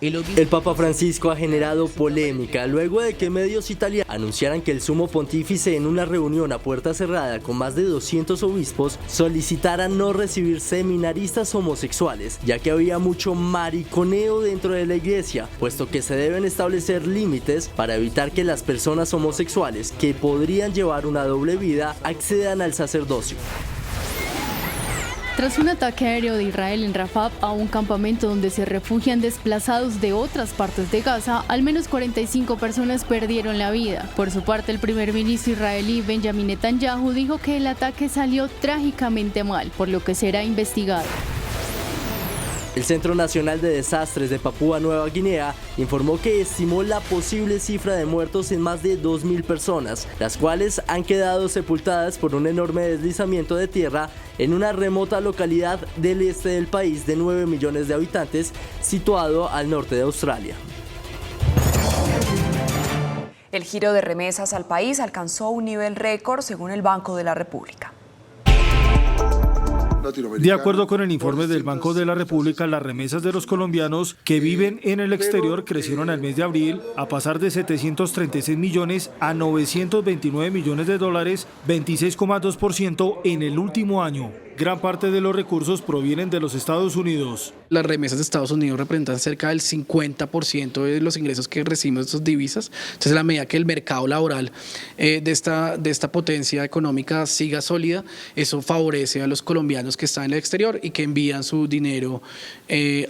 El Papa Francisco ha generado polémica luego de que medios italianos anunciaran que el sumo pontífice, en una reunión a puerta cerrada con más de 200 obispos, solicitara no recibir seminaristas homosexuales, ya que había mucho mariconeo dentro de la iglesia, puesto que se deben establecer límites para evitar que las personas homosexuales, que podrían llevar una doble vida, accedan al sacerdocio. Tras un ataque aéreo de Israel en Rafah a un campamento donde se refugian desplazados de otras partes de Gaza, al menos 45 personas perdieron la vida. Por su parte, el primer ministro israelí Benjamin Netanyahu dijo que el ataque salió trágicamente mal, por lo que será investigado. El Centro Nacional de Desastres de Papúa Nueva Guinea informó que estimó la posible cifra de muertos en más de 2.000 personas, las cuales han quedado sepultadas por un enorme deslizamiento de tierra en una remota localidad del este del país de 9 millones de habitantes, situado al norte de Australia. El giro de remesas al país alcanzó un nivel récord según el Banco de la República. De acuerdo con el informe del Banco de la República, las remesas de los colombianos que viven en el exterior crecieron al mes de abril a pasar de 736 millones a 929 millones de dólares, 26,2% en el último año. Gran parte de los recursos provienen de los Estados Unidos. Las remesas de Estados Unidos representan cerca del 50% de los ingresos que recibimos de estas divisas. Entonces, a la medida que el mercado laboral de esta potencia económica siga sólida, eso favorece a los colombianos que están en el exterior y que envían su dinero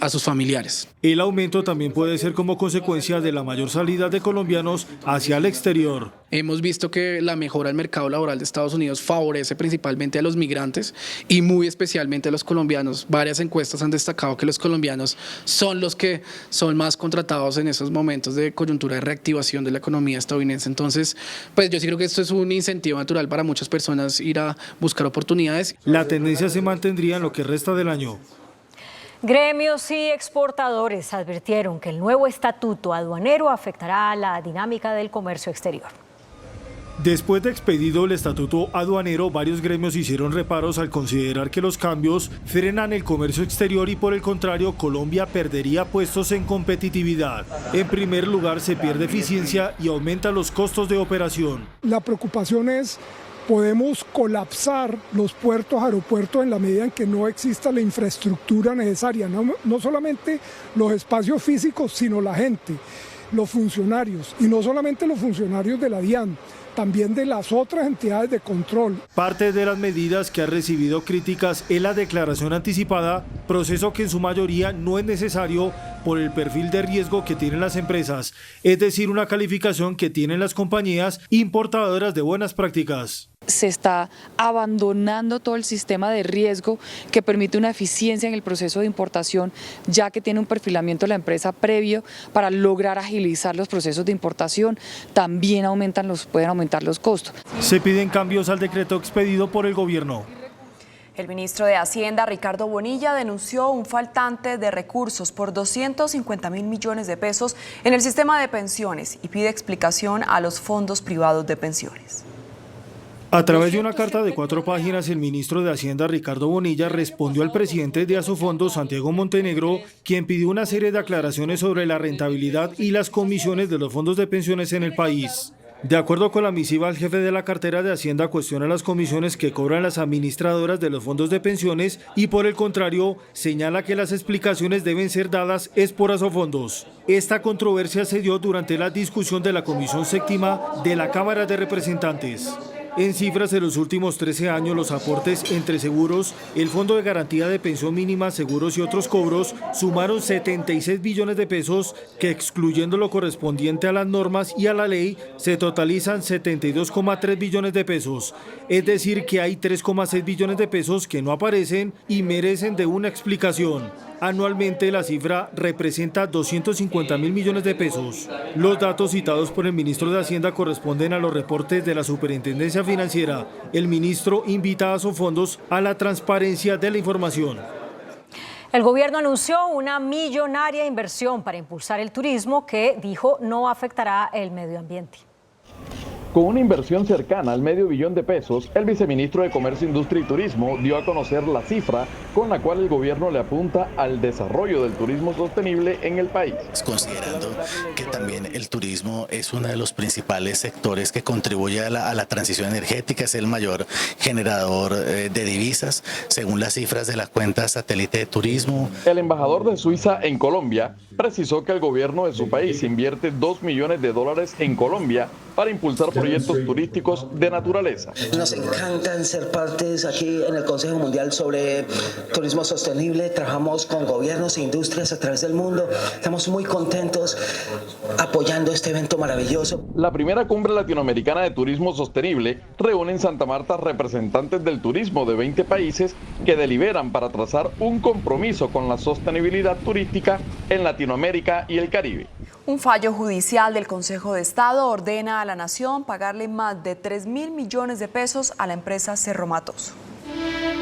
a sus familiares. El aumento también puede ser como consecuencia de la mayor salida de colombianos hacia el exterior. Hemos visto que la mejora del mercado laboral de Estados Unidos favorece principalmente a los migrantes y muy especialmente a los colombianos. Varias encuestas han destacado que los colombianos son los que son más contratados en esos momentos de coyuntura de reactivación de la economía estadounidense. Entonces, pues yo sí creo que esto es un incentivo natural para muchas personas ir a buscar oportunidades. La tendencia se mantendría en lo que resta del año. Gremios y exportadores advirtieron que el nuevo estatuto aduanero afectará la dinámica del comercio exterior. Después de expedido el estatuto aduanero, varios gremios hicieron reparos al considerar que los cambios frenan el comercio exterior y, por el contrario, Colombia perdería puestos en competitividad. En primer lugar, se pierde eficiencia y aumentan los costos de operación. La preocupación es podemos colapsar los puertos, aeropuertos en la medida en que no exista la infraestructura necesaria, no solamente los espacios físicos, sino la gente, los funcionarios, y no solamente los funcionarios de la DIAN, también de las otras entidades de control. Parte de las medidas que ha recibido críticas es la declaración anticipada, proceso que en su mayoría no es necesario por el perfil de riesgo que tienen las empresas, es decir, una calificación que tienen las compañías importadoras de buenas prácticas. Se está abandonando todo el sistema de riesgo que permite una eficiencia en el proceso de importación, ya que tiene un perfilamiento de la empresa previo para lograr agilizar los procesos de importación. También pueden aumentar los costos. Se piden cambios al decreto expedido por el gobierno. El ministro de Hacienda, Ricardo Bonilla, denunció un faltante de recursos por 250.000 millones de pesos en el sistema de pensiones y pide explicación a los fondos privados de pensiones. A través de una carta de 4 páginas, el ministro de Hacienda, Ricardo Bonilla, respondió al presidente de Asofondos, Santiago Montenegro, quien pidió una serie de aclaraciones sobre la rentabilidad y las comisiones de los fondos de pensiones en el país. De acuerdo con la misiva, el jefe de la cartera de Hacienda cuestiona las comisiones que cobran las administradoras de los fondos de pensiones y, por el contrario, señala que las explicaciones deben ser dadas es por Asofondos. Esta controversia se dio durante la discusión de la Comisión Séptima de la Cámara de Representantes. En cifras de los últimos 13 años, los aportes entre seguros, el Fondo de Garantía de Pensión Mínima, seguros y otros cobros sumaron 76 billones de pesos que, excluyendo lo correspondiente a las normas y a la ley, se totalizan 72,3 billones de pesos. Es decir, que hay 3,6 billones de pesos que no aparecen y merecen de una explicación. Anualmente la cifra representa 250.000 millones de pesos. Los datos citados por el ministro de Hacienda corresponden a los reportes de la Superintendencia Financiera. El ministro invita a Asofondos a la transparencia de la información. El gobierno anunció una millonaria inversión para impulsar el turismo que, dijo, no afectará el medio ambiente. Con una inversión cercana al $500 millones, el viceministro de Comercio, Industria y Turismo dio a conocer la cifra con la cual el gobierno le apunta al desarrollo del turismo sostenible en el país. Considerando que también el turismo es uno de los principales sectores que contribuye a la transición energética, es el mayor generador de divisas, según las cifras de la cuenta satélite de turismo. El embajador de Suiza en Colombia precisó que el gobierno de su país invierte $2 millones en Colombia para impulsar proyectos turísticos de naturaleza. Nos encantan ser partes aquí en el Consejo Mundial sobre Turismo Sostenible. Trabajamos con gobiernos e industrias a través del mundo. Estamos muy contentos apoyando este evento maravilloso. La primera cumbre latinoamericana de turismo sostenible reúne en Santa Marta representantes del turismo de 20 países que deliberan para trazar un compromiso con la sostenibilidad turística en Latinoamérica y el Caribe. Un fallo judicial del Consejo de Estado ordena a la Nación pagarle más de 3.000 millones de pesos a la empresa Cerro Matoso.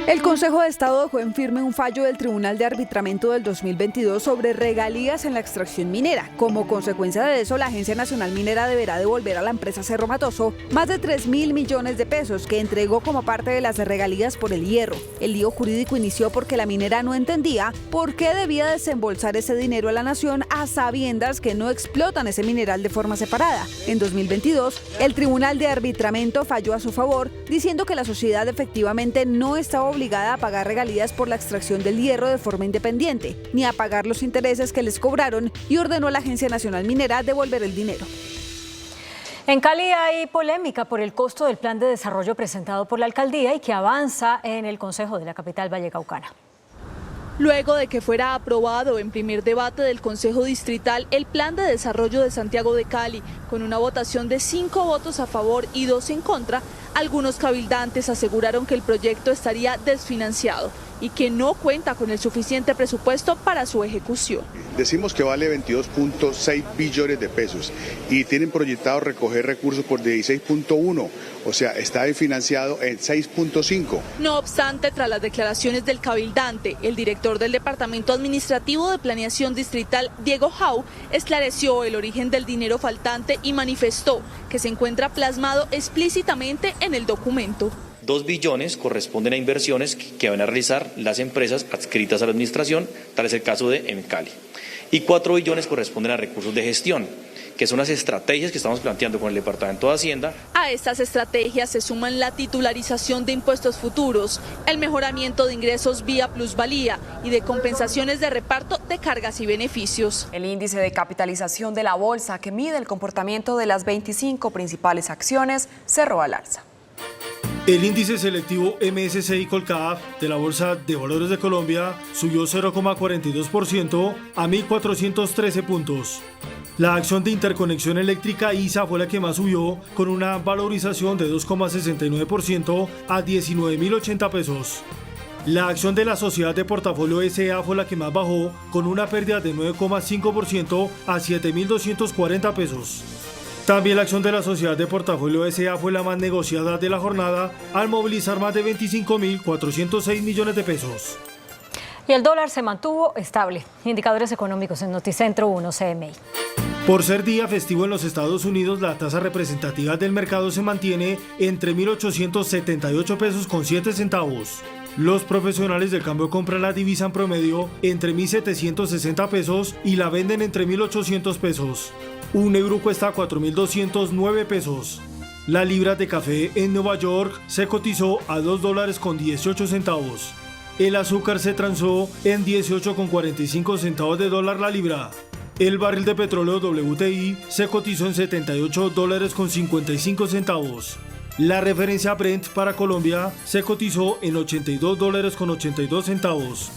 El Consejo de Estado dejó en firme un fallo del Tribunal de Arbitramiento del 2022 sobre regalías en la extracción minera. Como consecuencia de eso, la Agencia Nacional Minera deberá devolver a la empresa Cerro Matoso más de 3.000 millones de pesos que entregó como parte de las regalías por el hierro. El lío jurídico inició porque la minera no entendía por qué debía desembolsar ese dinero a la nación a sabiendas que no explotan ese mineral de forma separada. En 2022, el Tribunal de Arbitramiento falló a su favor, diciendo que la sociedad efectivamente no estaba obligada a pagar regalías por la extracción del hierro de forma independiente, ni a pagar los intereses que les cobraron, y ordenó a la Agencia Nacional Minera devolver el dinero. En Cali hay polémica por el costo del plan de desarrollo presentado por la alcaldía y que avanza en el Consejo de la capital vallecaucana. Luego de que fuera aprobado en primer debate del Consejo Distrital el Plan de Desarrollo de Santiago de Cali, con una votación de 5 votos a favor y 2 en contra, algunos cabildantes aseguraron que el proyecto estaría desfinanciado y que no cuenta con el suficiente presupuesto para su ejecución. Decimos que vale 22.6 billones de pesos y tienen proyectado recoger recursos por 16.1, o sea, está financiado en 6.5. No obstante, tras las declaraciones del cabildante, el director del Departamento Administrativo de Planeación Distrital, Diego Jau, esclareció el origen del dinero faltante y manifestó que se encuentra plasmado explícitamente en el documento. 2 billones corresponden a inversiones que van a realizar las empresas adscritas a la administración, tal es el caso de Cali. Y 4 billones corresponden a recursos de gestión, que son las estrategias que estamos planteando con el Departamento de Hacienda. A estas estrategias se suman la titularización de impuestos futuros, el mejoramiento de ingresos vía plusvalía y de compensaciones de reparto de cargas y beneficios. El índice de capitalización de la bolsa, que mide el comportamiento de las 25 principales acciones, cerró al alza. El índice selectivo MSCI Colcap de la Bolsa de Valores de Colombia subió 0,42% a 1.413 puntos. La acción de interconexión eléctrica ISA fue la que más subió, con una valorización de 2,69% a 19.080 pesos. La acción de la Sociedad de Portafolio SA fue la que más bajó, con una pérdida de 9,5% a 7.240 pesos. También la acción de la Sociedad de Portafolio SA fue la más negociada de la jornada, al movilizar más de 25.406 millones de pesos. Y el dólar se mantuvo estable. Indicadores económicos en Noticentro 1 CMI. Por ser día festivo en los Estados Unidos, la tasa representativa del mercado se mantiene entre 1.878 pesos con 7 centavos. Los profesionales del cambio compran la divisa en promedio entre 1.760 pesos y la venden entre 1.800 pesos. Un euro cuesta 4.209 pesos. La libra de café en Nueva York se cotizó a $2.18. El azúcar se transó en 18,45 centavos de dólar la libra. El barril de petróleo WTI se cotizó en $78.55 centavos. La referencia Brent para Colombia se cotizó en $82.82 centavos.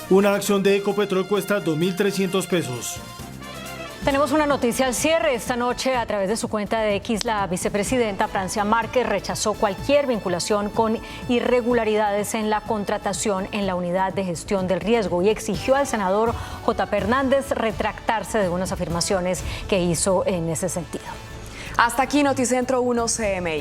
Una acción de Ecopetrol cuesta 2.300 pesos. Tenemos una noticia al cierre. Esta noche, a través de su cuenta de X, la vicepresidenta Francia Márquez rechazó cualquier vinculación con irregularidades en la contratación en la unidad de gestión del riesgo y exigió al senador J.P. Hernández retractarse de unas afirmaciones que hizo en ese sentido. Hasta aquí Noticentro 1 CMI.